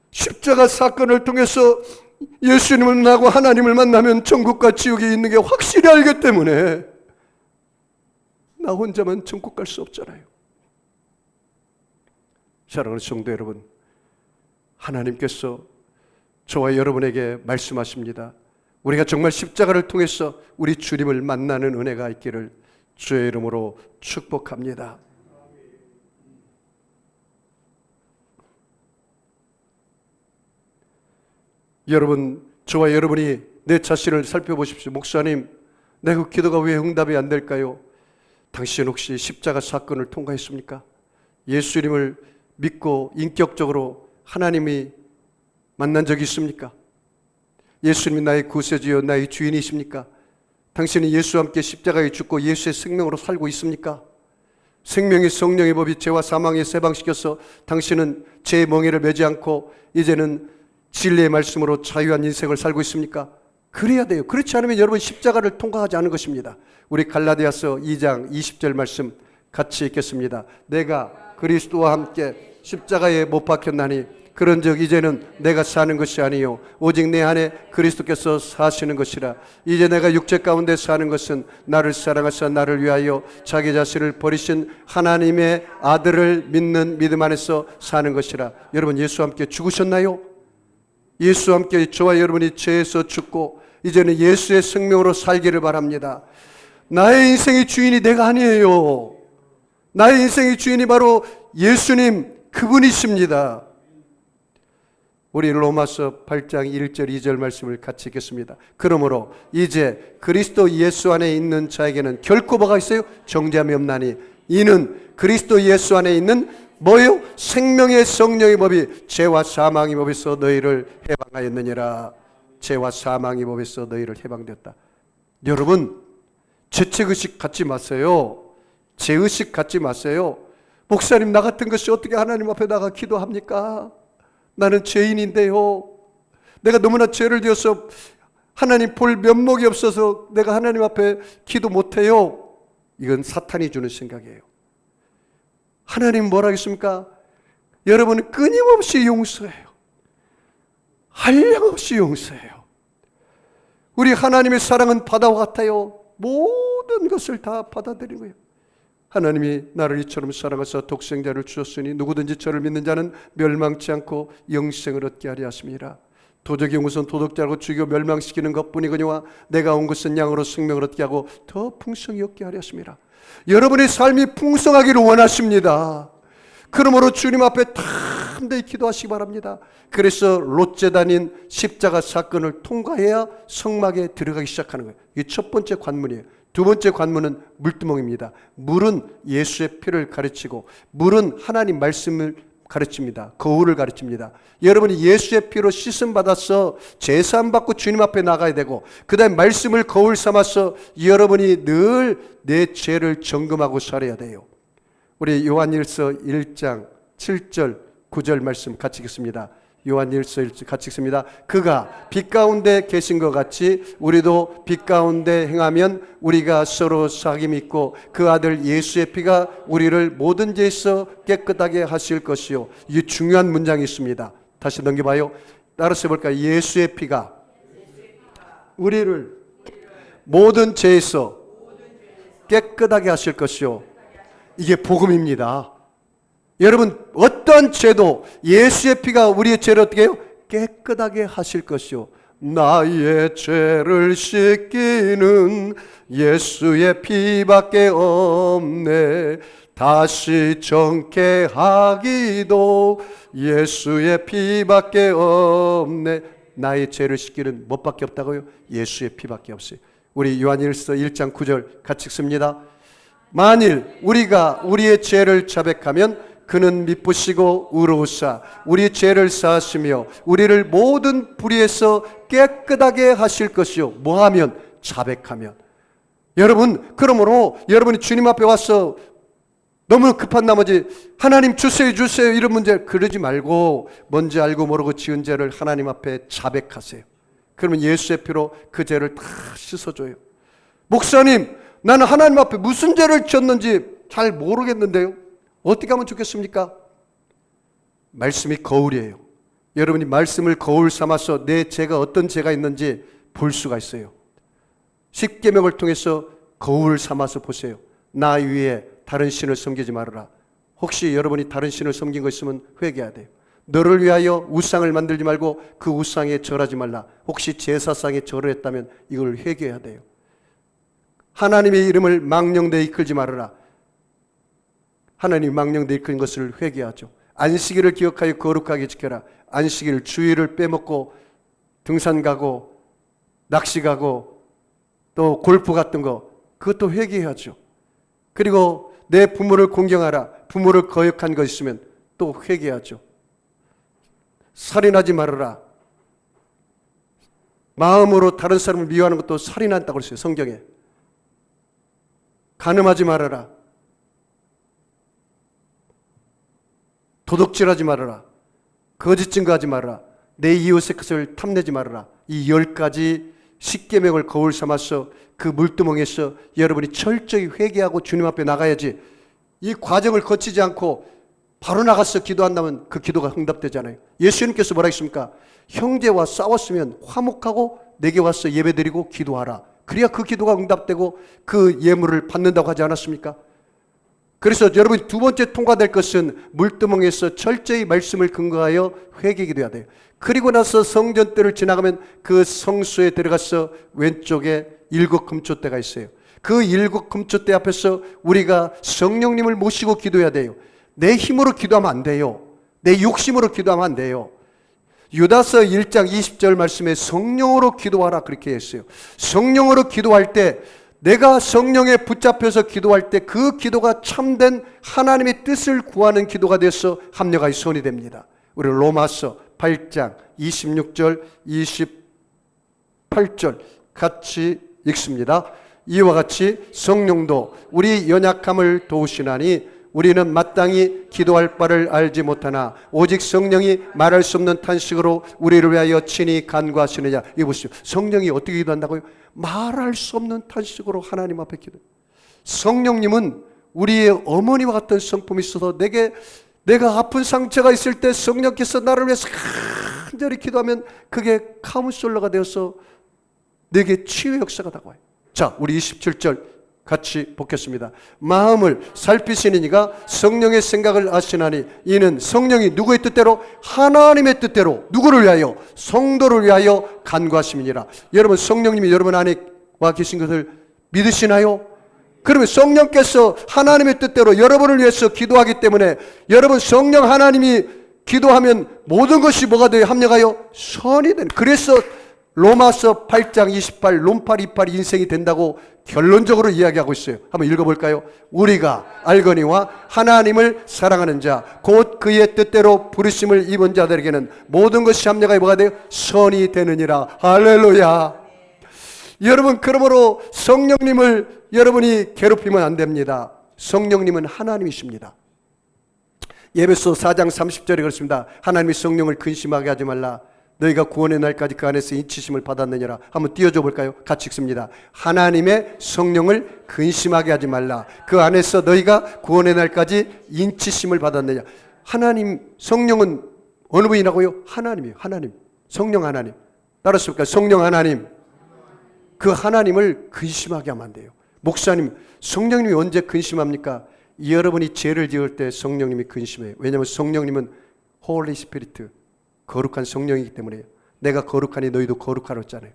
십자가 사건을 통해서 예수님을 만나고 하나님을 만나면 천국과 지옥이 있는 게 확실히 알기 때문에 나 혼자만 천국 갈 수 없잖아요. 사랑하는 성도 여러분, 하나님께서 저와 여러분에게 말씀하십니다. 우리가 정말 십자가를 통해서 우리 주님을 만나는 은혜가 있기를 주의 이름으로 축복합니다. 여러분, 저와 여러분이 내 자신을 살펴보십시오. 목사님, 내 그 기도가 왜 응답이 안 될까요? 당신 혹시 십자가 사건을 통과했습니까? 예수님을 믿고 인격적으로 하나님이 만난 적이 있습니까? 예수님이 나의 구세주여 나의 주인이십니까? 당신은 예수와 함께 십자가에 죽고 예수의 생명으로 살고 있습니까? 생명의 성령의 법이 죄와 사망에 세방시켜서 당신은 죄의 멍에를 매지 않고 이제는 진리의 말씀으로 자유한 인생을 살고 있습니까? 그래야 돼요. 그렇지 않으면 여러분 십자가를 통과하지 않은 것입니다. 우리 갈라디아서 2장 20절 말씀 같이 읽겠습니다. 내가 그리스도와 함께 십자가에 못 박혔나니 그런즉 이제는 내가 사는 것이 아니요 오직 내 안에 그리스도께서 사시는 것이라. 이제 내가 육체 가운데 사는 것은 나를 사랑하사 나를 위하여 자기 자신을 버리신 하나님의 아들을 믿는 믿음 안에서 사는 것이라. 여러분, 예수와 함께 죽으셨나요? 예수와 함께 저와 여러분이 죄에서 죽고 이제는 예수의 생명으로 살기를 바랍니다. 나의 인생의 주인이 내가 아니에요. 나의 인생의 주인이 바로 예수님, 그분이십니다. 우리 로마서 8장 1절 2절 말씀을 같이 읽겠습니다. 그러므로 이제 그리스도 예수 안에 있는 자에게는 결코 뭐가 있어요? 정죄함이 없나니 이는 그리스도 예수 안에 있는 뭐요? 생명의 성령의 법이 죄와 사망의 법에서 너희를 해방하였느니라. 죄와 사망의 법에서 너희를 해방되었다. 여러분, 죄책의식 갖지 마세요. 죄의식 갖지 마세요. 목사님, 나 같은 것이 어떻게 하나님 앞에 나가 기도합니까? 나는 죄인인데요. 내가 너무나 죄를 지어서 하나님 볼 면목이 없어서 내가 하나님 앞에 기도 못해요. 이건 사탄이 주는 생각이에요. 하나님 뭐라 하겠습니까? 여러분은 끊임없이 용서해요. 한량없이 용서해요. 우리 하나님의 사랑은 바다와 같아요. 모든 것을 다 받아들이는 거예요. 하나님이 나를 이처럼 사랑하사 독생자를 주셨으니 누구든지 저를 믿는 자는 멸망치 않고 영생을 얻게 하려 하심이라. 도적이 온 것은 도덕자라고 죽여 멸망시키는 것뿐이거니와 내가 온 것은 양으로 생명을 얻게 하고 더 풍성히 얻게 하려 하심이라. 여러분의 삶이 풍성하기를 원하십니다. 그러므로 주님 앞에 담대히 기도하시기 바랍니다. 그래서 롯제단인 십자가 사건을 통과해야 성막에 들어가기 시작하는 거예요. 이게 첫 번째 관문이에요. 두 번째 관문은 물두멍입니다. 물은 예수의 피를 가르치고 물은 하나님 말씀을 가르칩니다. 거울을 가르칩니다. 여러분이 예수의 피로 씻음 받아서 제사함 받고 주님 앞에 나가야 되고 그 다음에 말씀을 거울 삼아서 여러분이 늘 내 죄를 점검하고 살아야 돼요. 우리 요한일서 1장 7절 9절 말씀 같이 읽습니다. 요한일서 1절 같이 읽습니다. 그가 빛 가운데 계신 것 같이 우리도 빛 가운데 행하면 우리가 서로 사귐 있고 그 아들 예수의 피가 우리를 모든 죄에서 깨끗하게 하실 것이요. 이 중요한 문장이 있습니다. 다시 넘겨봐요. 따라서 해볼까요? 예수의 피가 우리를 모든 죄에서 깨끗하게 하실 것이요. 이게 복음입니다. 여러분, 어떤 죄도 예수의 피가 우리의 죄를 어떻게 해요? 깨끗하게 하실 것이요. 나의 죄를 씻기는 예수의 피밖에 없네. 다시 정케 하기도 예수의 피밖에 없네. 나의 죄를 씻기는 뭐밖에 없다고요? 예수의 피밖에 없어요. 우리 요한일서 1장 9절 같이 읽습니다. 만일 우리가 우리의 죄를 자백하면 그는 미쁘시고 의로우사 우리 죄를 사하시며 우리를 모든 불의에서 깨끗하게 하실 것이요. 뭐하면? 자백하면. 여러분, 그러므로 여러분이 주님 앞에 와서 너무 급한 나머지 하나님 주세요 주세요 이런 문제 그러지 말고 뭔지 알고 모르고 지은 죄를 하나님 앞에 자백하세요. 그러면 예수의 피로 그 죄를 다 씻어줘요. 목사님, 나는 하나님 앞에 무슨 죄를 지었는지 잘 모르겠는데요. 어떻게 하면 좋겠습니까? 말씀이 거울이에요. 여러분이 말씀을 거울 삼아서 내 죄가 어떤 죄가 있는지 볼 수가 있어요. 십계명을 통해서 거울 삼아서 보세요. 나 위에 다른 신을 섬기지 말아라. 혹시 여러분이 다른 신을 섬긴 거 있으면 회개해야 돼요. 너를 위하여 우상을 만들지 말고 그 우상에 절하지 말라. 혹시 제사상에 절을 했다면 이걸 회개해야 돼요. 하나님의 이름을 망령되이 이끌지 말아라. 하나님 망령되이 이끌는 것을 회개하죠. 안식일을 기억하여 거룩하게 지켜라. 안식일 주일을 빼먹고 등산 가고 낚시 가고 또 골프 같은 거 그것도 회개해야죠. 그리고 내 부모를 공경하라. 부모를 거역한 것 있으면 또 회개하죠. 살인하지 말아라. 마음으로 다른 사람을 미워하는 것도 살인한다고 그랬어요. 성경에. 간음하지 말아라. 도둑질하지 말아라. 거짓 증거하지 말아라. 내 이웃의 것을 탐내지 말아라. 이 10가지 십계명을 거울 삼아서 그 물두멍에서 여러분이 철저히 회개하고 주님 앞에 나가야지. 이 과정을 거치지 않고 바로 나가서 기도한다면 그 기도가 응답되잖아요. 예수님께서 뭐라 했습니까? 형제와 싸웠으면 화목하고 내게 와서 예배드리고 기도하라. 그래야 그 기도가 응답되고 그 예물을 받는다고 하지 않았습니까? 그래서 여러분이 두 번째 통과될 것은 물두멍에서 철저히 말씀을 근거하여 회개기도해야 돼요. 그리고 나서 성전뜰을 지나가면 그 성소에 들어가서 왼쪽에 7금초대가 있어요. 그 7금초대 앞에서 우리가 성령님을 모시고 기도해야 돼요. 내 힘으로 기도하면 안 돼요. 내 욕심으로 기도하면 안 돼요. 유다서 1장 20절 말씀에 성령으로 기도하라 그렇게 했어요. 성령으로 기도할 때 내가 성령에 붙잡혀서 기도할 때 그 기도가 참된 하나님의 뜻을 구하는 기도가 되어서 합력하여 선이 됩니다. 우리 로마서 8장 26절 28절 같이 읽습니다. 이와 같이 성령도 우리 연약함을 도우시나니 우리는 마땅히 기도할 바를 알지 못하나 오직 성령이 말할 수 없는 탄식으로 우리를 위하여 친히 간구하시느냐. 이거 보시죠. 성령이 어떻게 기도한다고요? 말할 수 없는 탄식으로 하나님 앞에 기도. 성령님은 우리의 어머니와 같은 성품이 있어서 내가 아픈 상처가 있을 때 성령께서 나를 위해서 간절히 기도하면 그게 카운슬러가 되어서 내게 치유의 역사가 다가와요. 자, 우리 27절 같이 보겠습니다. 마음을 살피시는 이가 성령의 생각을 아시나니 이는 성령이 누구의 뜻대로? 하나님의 뜻대로 누구를 위하여? 성도를 위하여 간구하심이니라. 여러분, 성령님이 여러분 안에 와 계신 것을 믿으시나요? 그러면 성령께서 하나님의 뜻대로 여러분을 위해서 기도하기 때문에 여러분 성령 하나님이 기도하면 모든 것이 뭐가 돼요? 합력하여 선이 되는. 그래서 로마서 8장 28 롬팔 28 인생이 된다고 결론적으로 이야기하고 있어요. 한번 읽어볼까요? 우리가 알거니와 하나님을 사랑하는 자 곧 그의 뜻대로 부르심을 입은 자들에게는 모든 것이 합력하여 뭐가 돼요? 선이 되느니라. 할렐루야. 여러분, 그러므로 성령님을 여러분이 괴롭히면 안 됩니다. 성령님은 하나님이십니다. 에베소 4장 30절에 그렇습니다. 하나님의 성령을 근심하게 하지 말라. 너희가 구원의 날까지 그 안에서 인치심을 받았느니라. 한번 띄워줘 볼까요? 같이 읽습니다. 하나님의 성령을 근심하게 하지 말라. 그 안에서 너희가 구원의 날까지 인치심을 받았느냐. 하나님 성령은 어느 분이라고요? 하나님이에요. 하나님. 성령 하나님. 따랐습니까? 성령 하나님. 그 하나님을 근심하게 하면 안 돼요. 목사님, 성령님이 언제 근심합니까? 여러분이 죄를 지을 때 성령님이 근심해요. 왜냐하면 성령님은 Holy Spirit, 거룩한 성령이기 때문에요. 내가 거룩하니 너희도 거룩하라 했잖아요.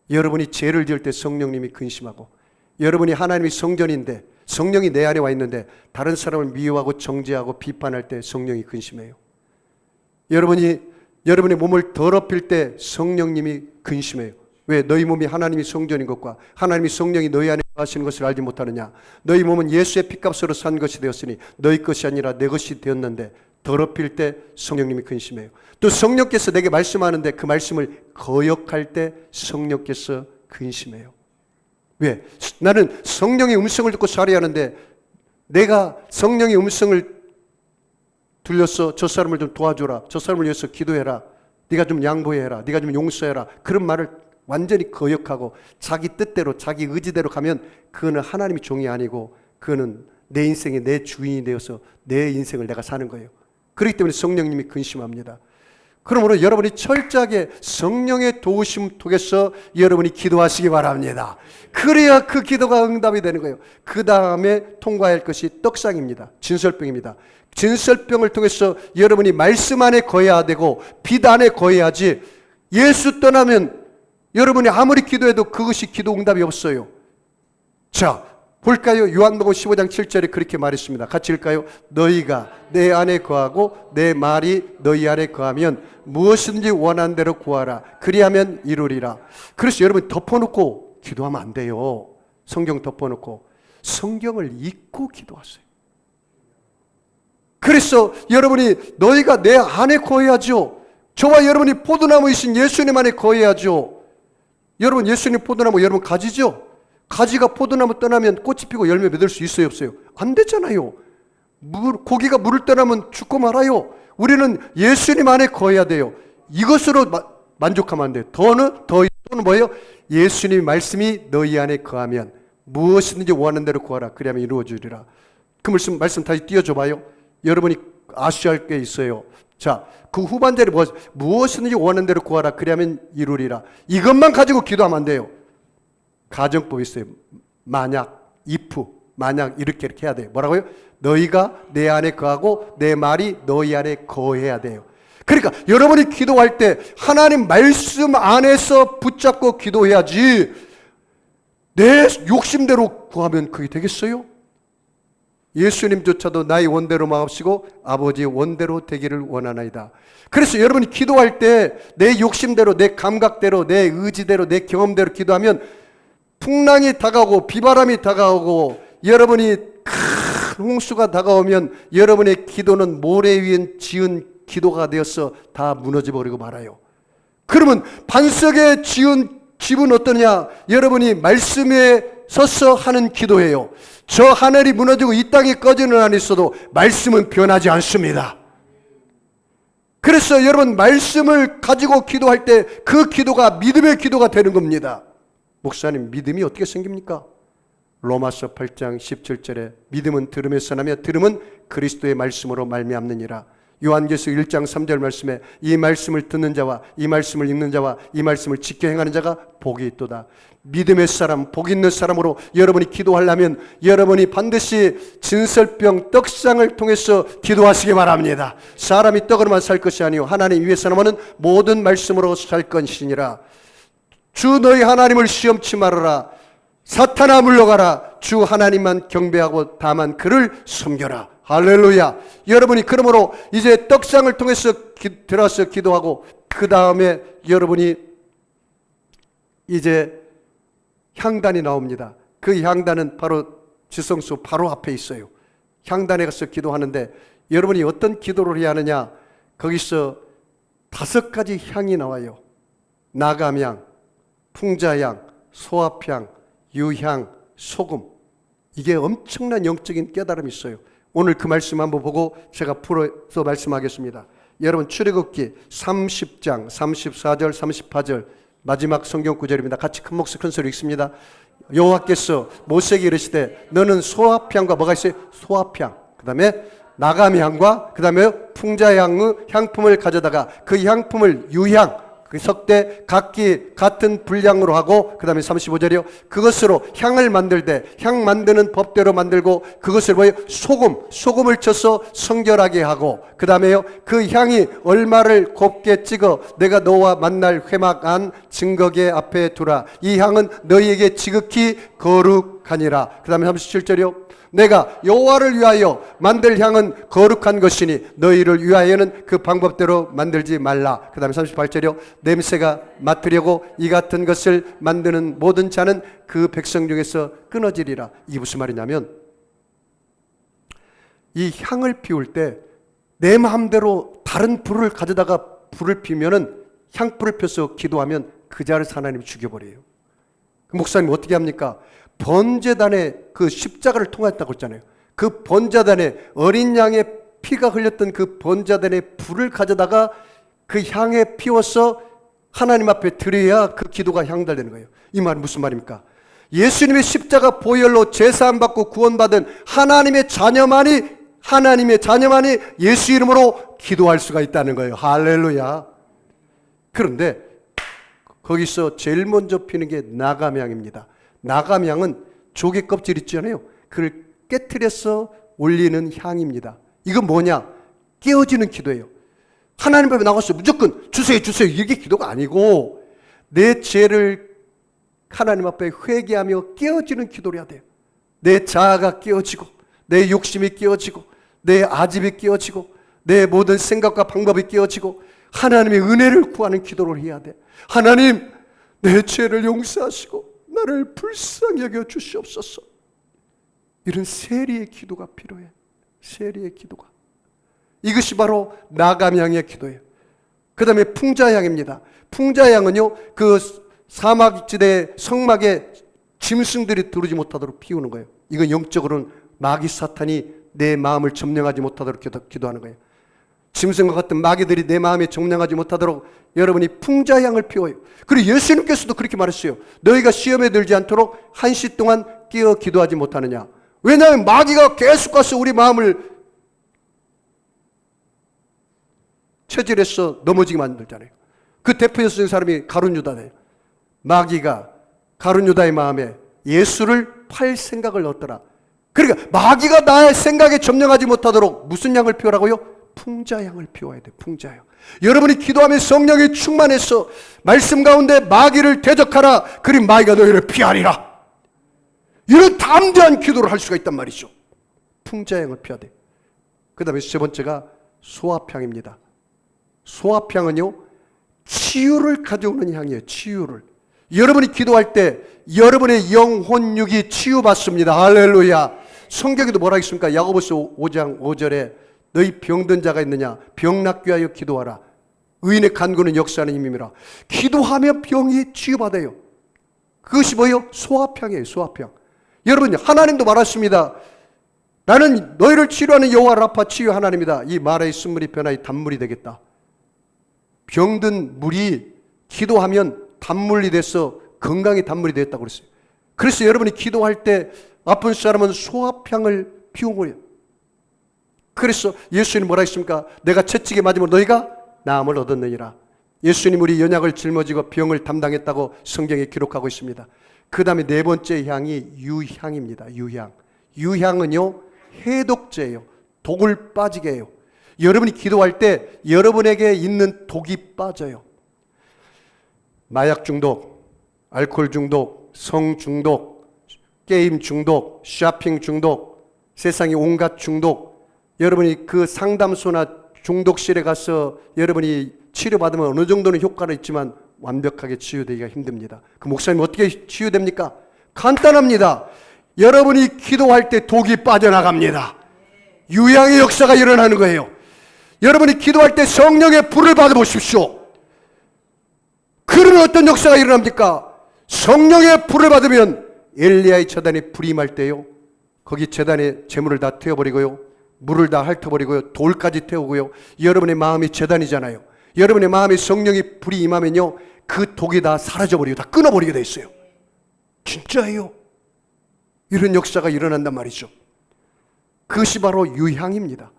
여러분이 죄를 지을 때 성령님이 근심하고, 여러분이 하나님의 성전인데 성령이 내 안에 와 있는데 다른 사람을 미워하고 정죄하고 비판할 때 성령이 근심해요. 여러분의 몸을 더럽힐 때 성령님이 근심해요. 왜? 너희 몸이 하나님의 성전인 것과 하나님의 성령이 너희 안에 하시는 것을 알지 못하느냐. 너희 몸은 예수의 피값으로 산 것이 되었으니 너희 것이 아니라 내 것이 되었는데 더럽힐 때 성령님이 근심해요. 또 성령께서 내게 말씀하는데 그 말씀을 거역할 때 성령께서 근심해요. 왜? 나는 성령의 음성을 듣고 살아야 하는데 내가 성령의 음성을 들렸어. 저 사람을 좀 도와줘라. 저 사람을 위해서 기도해라. 네가 좀 양보해라. 네가 좀 용서해라. 그런 말을 완전히 거역하고 자기 뜻대로 자기 의지대로 가면 그거는 하나님의 종이 아니고 그거는 내 인생의 내 주인이 되어서 내 인생을 내가 사는 거예요. 그렇기 때문에 성령님이 근심합니다. 그러므로 여러분이 철저하게 성령의 도우심 통해서 여러분이 기도하시기 바랍니다. 그래야 그 기도가 응답이 되는 거예요. 그 다음에 통과할 것이 떡상입니다. 진설병입니다. 진설병을 통해서 여러분이 말씀 안에 거해야 되고 빛 안에 거해야지, 예수 떠나면 여러분이 아무리 기도해도 그것이 기도 응답이 없어요. 자, 볼까요? 요한복음 15장 7절에 그렇게 말했습니다. 같이 읽을까요? 너희가 내 안에 거하고 내 말이 너희 안에 거하면 무엇이든지 원하는 대로 구하라. 그리하면 이루리라. 그래서 여러분 덮어놓고 기도하면 안 돼요. 성경 덮어놓고 성경을 읽고 기도하세요. 그래서 여러분이 너희가 내 안에 거해야죠. 저와 여러분이 포도나무이신 예수님 안에 거해야죠. 여러분 예수님 포도나무 여러분 가지죠? 가지가 포도나무 떠나면 꽃이 피고 열매 맺을 수 있어요 없어요? 안 되잖아요. 고기가 물을 떠나면 죽고 말아요. 우리는 예수님 안에 거해야 돼요. 이것으로 만족하면 안 돼요. 또는 뭐예요? 예수님 말씀이 너희 안에 거하면 무엇이든지 원하는 대로 구하라. 그리하면 이루어지리라. 그 말씀 다시 띄워줘 봐요. 여러분이 아셔야 할 게 있어요. 자, 그 후반절에 무엇이든지 원하는 대로 구하라. 그리하면 이루리라. 이것만 가지고 기도하면 안 돼요. 가정법이 있어요. 만약, 만약 이렇게 해야 돼요. 뭐라고요? 너희가 내 안에 거하고 내 말이 너희 안에 거해야 돼요. 그러니까 여러분이 기도할 때 하나님 말씀 안에서 붙잡고 기도해야지 내 욕심대로 구하면 그게 되겠어요? 예수님조차도 나의 원대로 마옵시고 아버지의 원대로 되기를 원하나이다. 그래서 여러분이 기도할 때 내 욕심대로, 내 감각대로, 내 의지대로, 내 경험대로 기도하면 풍랑이 다가오고 비바람이 다가오고 여러분이 큰 홍수가 다가오면 여러분의 기도는 모래 위에 지은 기도가 되어서 다 무너져 버리고 말아요. 그러면 반석에 지은 집은 어떠냐? 여러분이 말씀에 서서 하는 기도예요. 저 하늘이 무너지고 이 땅이 꺼지는 한이 있어도 말씀은 변하지 않습니다. 그래서 여러분 말씀을 가지고 기도할 때 그 기도가 믿음의 기도가 되는 겁니다. 목사님, 믿음이 어떻게 생깁니까? 로마서 8장 17절에 믿음은 들음에서 나며 들음은 그리스도의 말씀으로 말미암느니라. 요한계시서 1장 3절 말씀에 이 말씀을 듣는 자와 이 말씀을 읽는 자와 이 말씀을 지켜 행하는 자가 복이 있도다. 믿음의 사람, 복 있는 사람으로 여러분이 기도하려면 여러분이 반드시 진설병 떡상을 통해서 기도하시기 바랍니다. 사람이 떡으로만 살 것이 아니요 하나님 위에서 나오는 모든 말씀으로 살 것이니라. 주 너희 하나님을 시험치 말아라. 사탄아 물러가라. 주 하나님만 경배하고 다만 그를 섬겨라. 할렐루야. 여러분이 그러므로 이제 떡상을 통해서 들어서 기도하고 그 다음에 여러분이 이제 향단이 나옵니다. 그 향단은 바로 지성소 바로 앞에 있어요. 향단에 가서 기도하는데 여러분이 어떤 기도를 해야 하느냐? 거기서 5가지 향이 나와요. 나감향, 풍자향, 소합향, 유향, 소금. 이게 엄청난 영적인 깨달음이 있어요. 오늘 그 말씀 한번 보고 제가 풀어서 말씀하겠습니다. 여러분 출애굽기 30장 34절 38절 마지막 성경 구절입니다. 같이 큰 목소리 큰 소리 읽습니다. 여호와께서 모세에게 이르시되 너는 소합향과 뭐가 있어요? 소합향, 그 다음에 나감향과 그 다음에 풍자향의 향품을 가져다가 그 향품을 유향, 그 석대 각기 같은 분량으로 하고 그 다음에 35절이요. 그것으로 향을 만들되 향 만드는 법대로 만들고 그것을 뭐예요? 소금을 쳐서 성결하게 하고 그 다음에요. 그 향이 얼마를 곱게 찍어 내가 너와 만날 회막 안 증거계 앞에 두라. 이 향은 너희에게 지극히 거룩하니라. 그 다음에 37절이요. 내가 여호와를 위하여 만들 향은 거룩한 것이니 너희를 위하여는 그 방법대로 만들지 말라. 그 다음에 38절이요. 냄새가 맡으려고 이 같은 것을 만드는 모든 자는 그 백성 중에서 끊어지리라. 이게 무슨 말이냐면 이 향을 피울 때 내 마음대로 다른 불을 가져다가 불을 피우면은 향불을 펴서 기도하면 그 자를 하나님이 죽여버려요. 목사님 어떻게 합니까? 번제단에 그 십자가를 통하였다고 했잖아요. 그 번제단에 어린 양의 피가 흘렸던 그 번제단에 불을 가져다가 그 향에 피워서 하나님 앞에 드려야 그 기도가 향달되는 거예요. 이 말은 무슨 말입니까? 예수님의 십자가 보혈로 제사함 받고 구원받은 하나님의 자녀만이 예수 이름으로 기도할 수가 있다는 거예요. 할렐루야. 그런데 거기서 제일 먼저 피는 게 나감향입니다. 나감향은 조개 껍질 있잖아요. 그걸 깨트려서 올리는 향입니다. 이건 뭐냐? 깨어지는 기도예요. 하나님 앞에 나가서 무조건 주세요 이게 기도가 아니고 내 죄를 하나님 앞에 회개하며 깨어지는 기도를 해야 돼요. 내 자아가 깨어지고 내 욕심이 깨어지고 내 아집이 깨어지고 내 모든 생각과 방법이 깨어지고 하나님의 은혜를 구하는 기도를 해야 돼. 하나님 내 죄를 용서하시고 나를 불쌍히 여겨 주시옵소서. 이런 세리의 기도가 필요해. 세리의 기도가. 이것이 바로 나감향의 기도예요. 그 다음에 풍자향입니다. 풍자향은요 그 사막지대 성막에 짐승들이 들어오지 못하도록 피우는 거예요. 이건 영적으로는 마귀 사탄이 내 마음을 점령하지 못하도록 기도하는 거예요. 짐승과 같은 마귀들이 내 마음에 점령하지 못하도록 여러분이 풍자향을 피워요. 그리고 예수님께서도 그렇게 말했어요. 너희가 시험에 들지 않도록 1시 동안 깨어 기도하지 못하느냐. 왜냐하면 마귀가 계속 가서 우리 마음을 체질해서 넘어지게 만들잖아요. 그 대표적인 사람이 가룟유다예요. 마귀가 가룟유다의 마음에 예수를 팔 생각을 넣었더라. 그러니까 마귀가 나의 생각에 점령하지 못하도록 무슨 향을 피우라고요? 풍자향을 피워야 돼. 풍자향. 여러분이 기도하면 성령이 충만해서 말씀 가운데 마귀를 대적하라. 그럼 마귀가 너희를 피하리라. 이런 담대한 기도를 할 수가 있단 말이죠. 풍자향을 피워야 돼. 그 다음에 세 번째가 소합향입니다. 소합향은요 치유를 가져오는 향이에요. 치유를. 여러분이 기도할 때 여러분의 영혼 육이 치유받습니다. 할렐루야. 성경에도 뭐라 했습니까? 야고보서 5장 5절에 너희 병든 자가 있느냐? 병 낫게 하여 기도하라. 의인의 간구는 역사하는 힘이라. 기도하면 병이 치유받아요. 그것이 뭐예요? 소합향이에요. 소합향. 여러분 하나님도 말했습니다. 나는 너희를 치료하는 여호와 라파 치유 하나님이다. 이 말의 쓴물이 변하여 단물이 되겠다. 병든 물이 기도하면 단물이 돼서 건강의 단물이 되었다고 그랬어요. 그래서 여러분이 기도할 때 아픈 사람은 소합향을 피운 거예요. 그래서 예수님 뭐라 했습니까? 내가 채찍에 맞으면 너희가 나음을 얻었느니라. 예수님 우리 연약을 짊어지고 병을 담당했다고 성경에 기록하고 있습니다. 그 다음에 네 번째 향이 유향입니다. 유향. 유향은요 해독제예요. 독을 빠지게 해요. 여러분이 기도할 때 여러분에게 있는 독이 빠져요. 마약 중독, 알코올 중독, 성 중독, 게임 중독, 쇼핑 중독, 세상의 온갖 중독. 여러분이 그 상담소나 중독실에 가서 여러분이 치료받으면 어느 정도는 효과는 있지만 완벽하게 치유되기가 힘듭니다. 그 목사님 어떻게 치유됩니까? 간단합니다. 여러분이 기도할 때 독이 빠져나갑니다. 유향의 역사가 일어나는 거예요. 여러분이 기도할 때 성령의 불을 받아보십시오. 그러면 어떤 역사가 일어납니까? 성령의 불을 받으면 엘리야의 제단에 불이 임할 때요 거기 제단에 재물을 다 태워버리고요 물을 다 핥아버리고요. 돌까지 태우고요. 여러분의 마음이 제단이잖아요. 여러분의 마음에 성령의 불이 임하면요, 그 독이 다 사라져버리고 다 끊어버리게 돼 있어요. 진짜예요. 이런 역사가 일어난단 말이죠. 그것이 바로 유향입니다.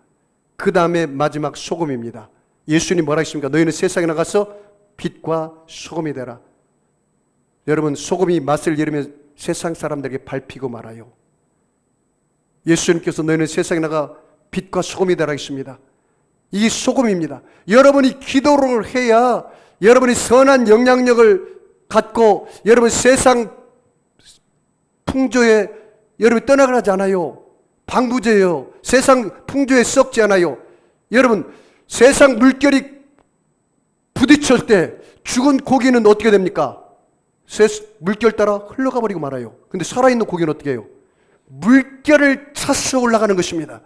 그 다음에 마지막 소금입니다. 예수님 뭐라 했습니까? 너희는 세상에 나가서 빛과 소금이 되라. 여러분, 소금이 맛을 잃으면 세상 사람들에게 밟히고 말아요. 예수님께서 너희는 세상에 나가 빛과 소금이 되라 했습니다. 이 소금입니다. 여러분이 기도를 해야 여러분이 선한 영향력을 갖고 여러분 세상 풍조에 여러분이 떠나가지 않아요. 방부제요. 세상 풍조에 썩지 않아요. 여러분, 세상 물결이 부딪힐 때 죽은 고기는 어떻게 됩니까? 물결 따라 흘러가 버리고 말아요. 근데 살아있는 고기는 어떻게 해요? 물결을 차서 올라가는 것입니다.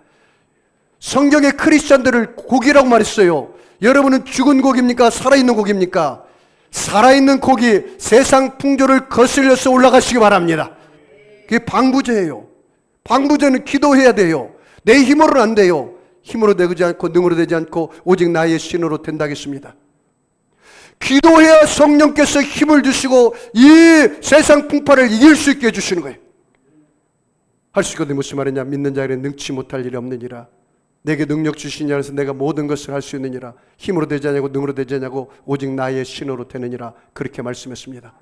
성경의 크리스천들을 고기라고 말했어요. 여러분은 죽은 고기입니까? 살아있는 고기입니까? 살아있는 고기, 세상 풍조를 거슬려서 올라가시기 바랍니다. 그게 방부제예요. 방부제는 기도해야 돼요. 내 힘으로는 안 돼요. 힘으로 되지 않고 능으로 되지 않고 오직 나의 신으로 된다겠습니다. 기도해야 성령께서 힘을 주시고 이 세상 풍파를 이길 수 있게 해주시는 거예요. 할 수 있거든요. 무슨 말이냐? 믿는 자에게는 능치 못할 일이 없느니라. 내게 능력 주시냐 해서 내가 모든 것을 할 수 있느니라. 힘으로 되지 않냐고 능으로 되지 않냐고 오직 나의 신으로 되느니라. 그렇게 말씀했습니다.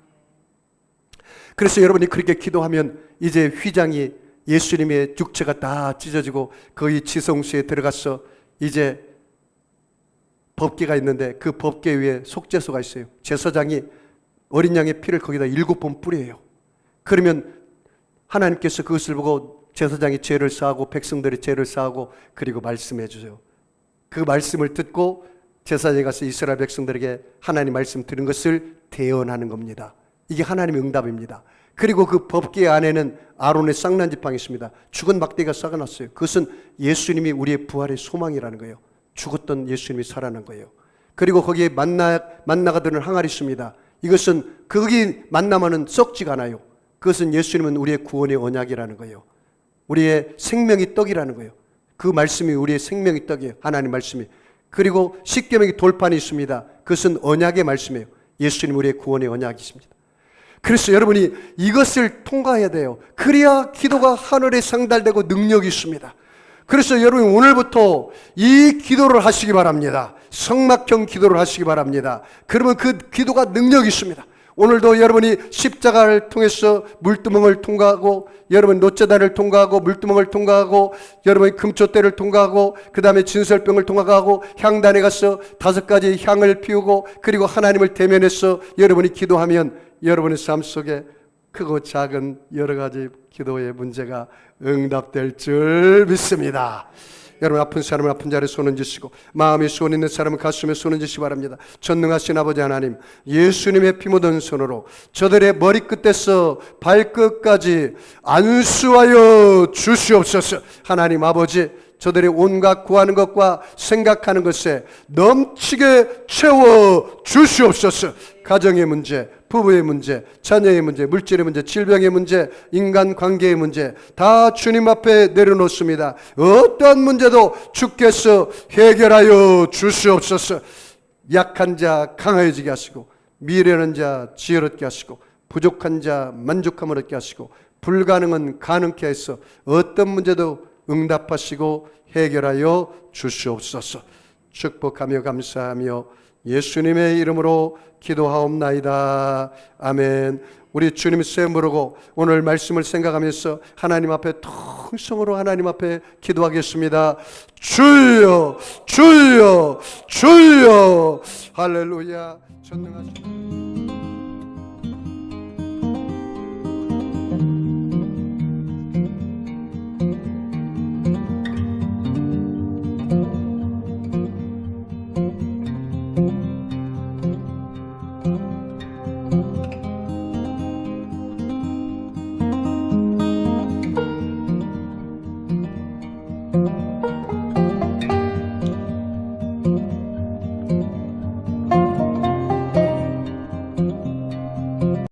그래서 여러분이 그렇게 기도하면 이제 휘장이 예수님의 육체가 다 찢어지고 거의 지성소에 들어가서 이제 법궤가 있는데 그 법궤 위에 속죄소가 있어요. 제사장이 어린 양의 피를 거기다 7번 뿌려요. 그러면 하나님께서 그것을 보고 제사장이 죄를 사하고 백성들이 죄를 사하고 그리고 말씀해 주세요. 그 말씀을 듣고 제사장이 가서 이스라엘 백성들에게 하나님 말씀 들은 것을 대언하는 겁니다. 이게 하나님의 응답입니다. 그리고 그 법궤 안에는 아론의 쌍난 지팡이 있습니다. 죽은 막대기가 썩어놨어요. 그것은 예수님이 우리의 부활의 소망이라는 거예요. 죽었던 예수님이 살아난 거예요. 그리고 거기에 만나가 드는 항아리 있습니다. 이것은 거기 만나면은 썩지가 않아요. 그것은 예수님은 우리의 구원의 언약이라는 거예요. 우리의 생명의 떡이라는 거예요. 그 말씀이 우리의 생명의 떡이에요. 하나님 말씀이. 그리고 십계명의 돌판이 있습니다. 그것은 언약의 말씀이에요. 예수님 우리의 구원의 언약이십니다. 그래서 여러분이 이것을 통과해야 돼요. 그래야 기도가 하늘에 상달되고 능력이 있습니다. 그래서 여러분 오늘부터 이 기도를 하시기 바랍니다. 성막형 기도를 하시기 바랍니다. 그러면 그 기도가 능력이 있습니다. 오늘도 여러분이 십자가를 통해서 물두멍을 통과하고 여러분 노제단을 통과하고 물두멍을 통과하고 여러분이 금초대를 통과하고 그 다음에 진설병을 통과하고 향단에 가서 5가지 향을 피우고 그리고 하나님을 대면해서 여러분이 기도하면 여러분의 삶 속에 크고 작은 여러 가지 기도의 문제가 응답될 줄 믿습니다. 여러분 아픈 사람은 아픈 자리에 손 얹으시고 마음에 손 있는 사람은 가슴에 손 얹으시기 바랍니다. 전능하신 아버지 하나님, 예수님의 피 묻은 손으로 저들의 머리끝에서 발끝까지 안수하여 주시옵소서. 하나님 아버지, 저들이 온갖 구하는 것과 생각하는 것에 넘치게 채워 주시옵소서. 가정의 문제, 부부의 문제, 자녀의 문제, 물질의 문제, 질병의 문제, 인간관계의 문제 다 주님 앞에 내려놓습니다. 어떠한 문제도 주께서 해결하여 주시옵소서. 약한 자 강해지게 하시고 미련한 자 지혜롭게 하시고 부족한 자 만족함을 얻게 하시고 불가능은 가능케 해서 어떤 문제도 응답하시고 해결하여 주시옵소서. 축복하며 감사하며 예수님의 이름으로 기도하옵나이다. 아멘. 우리 주님 쇠 부르고 오늘 말씀을 생각하면서 하나님 앞에 통성으로 하나님 앞에 기도하겠습니다. 주여 주여 주여. 할렐루야. 전능하신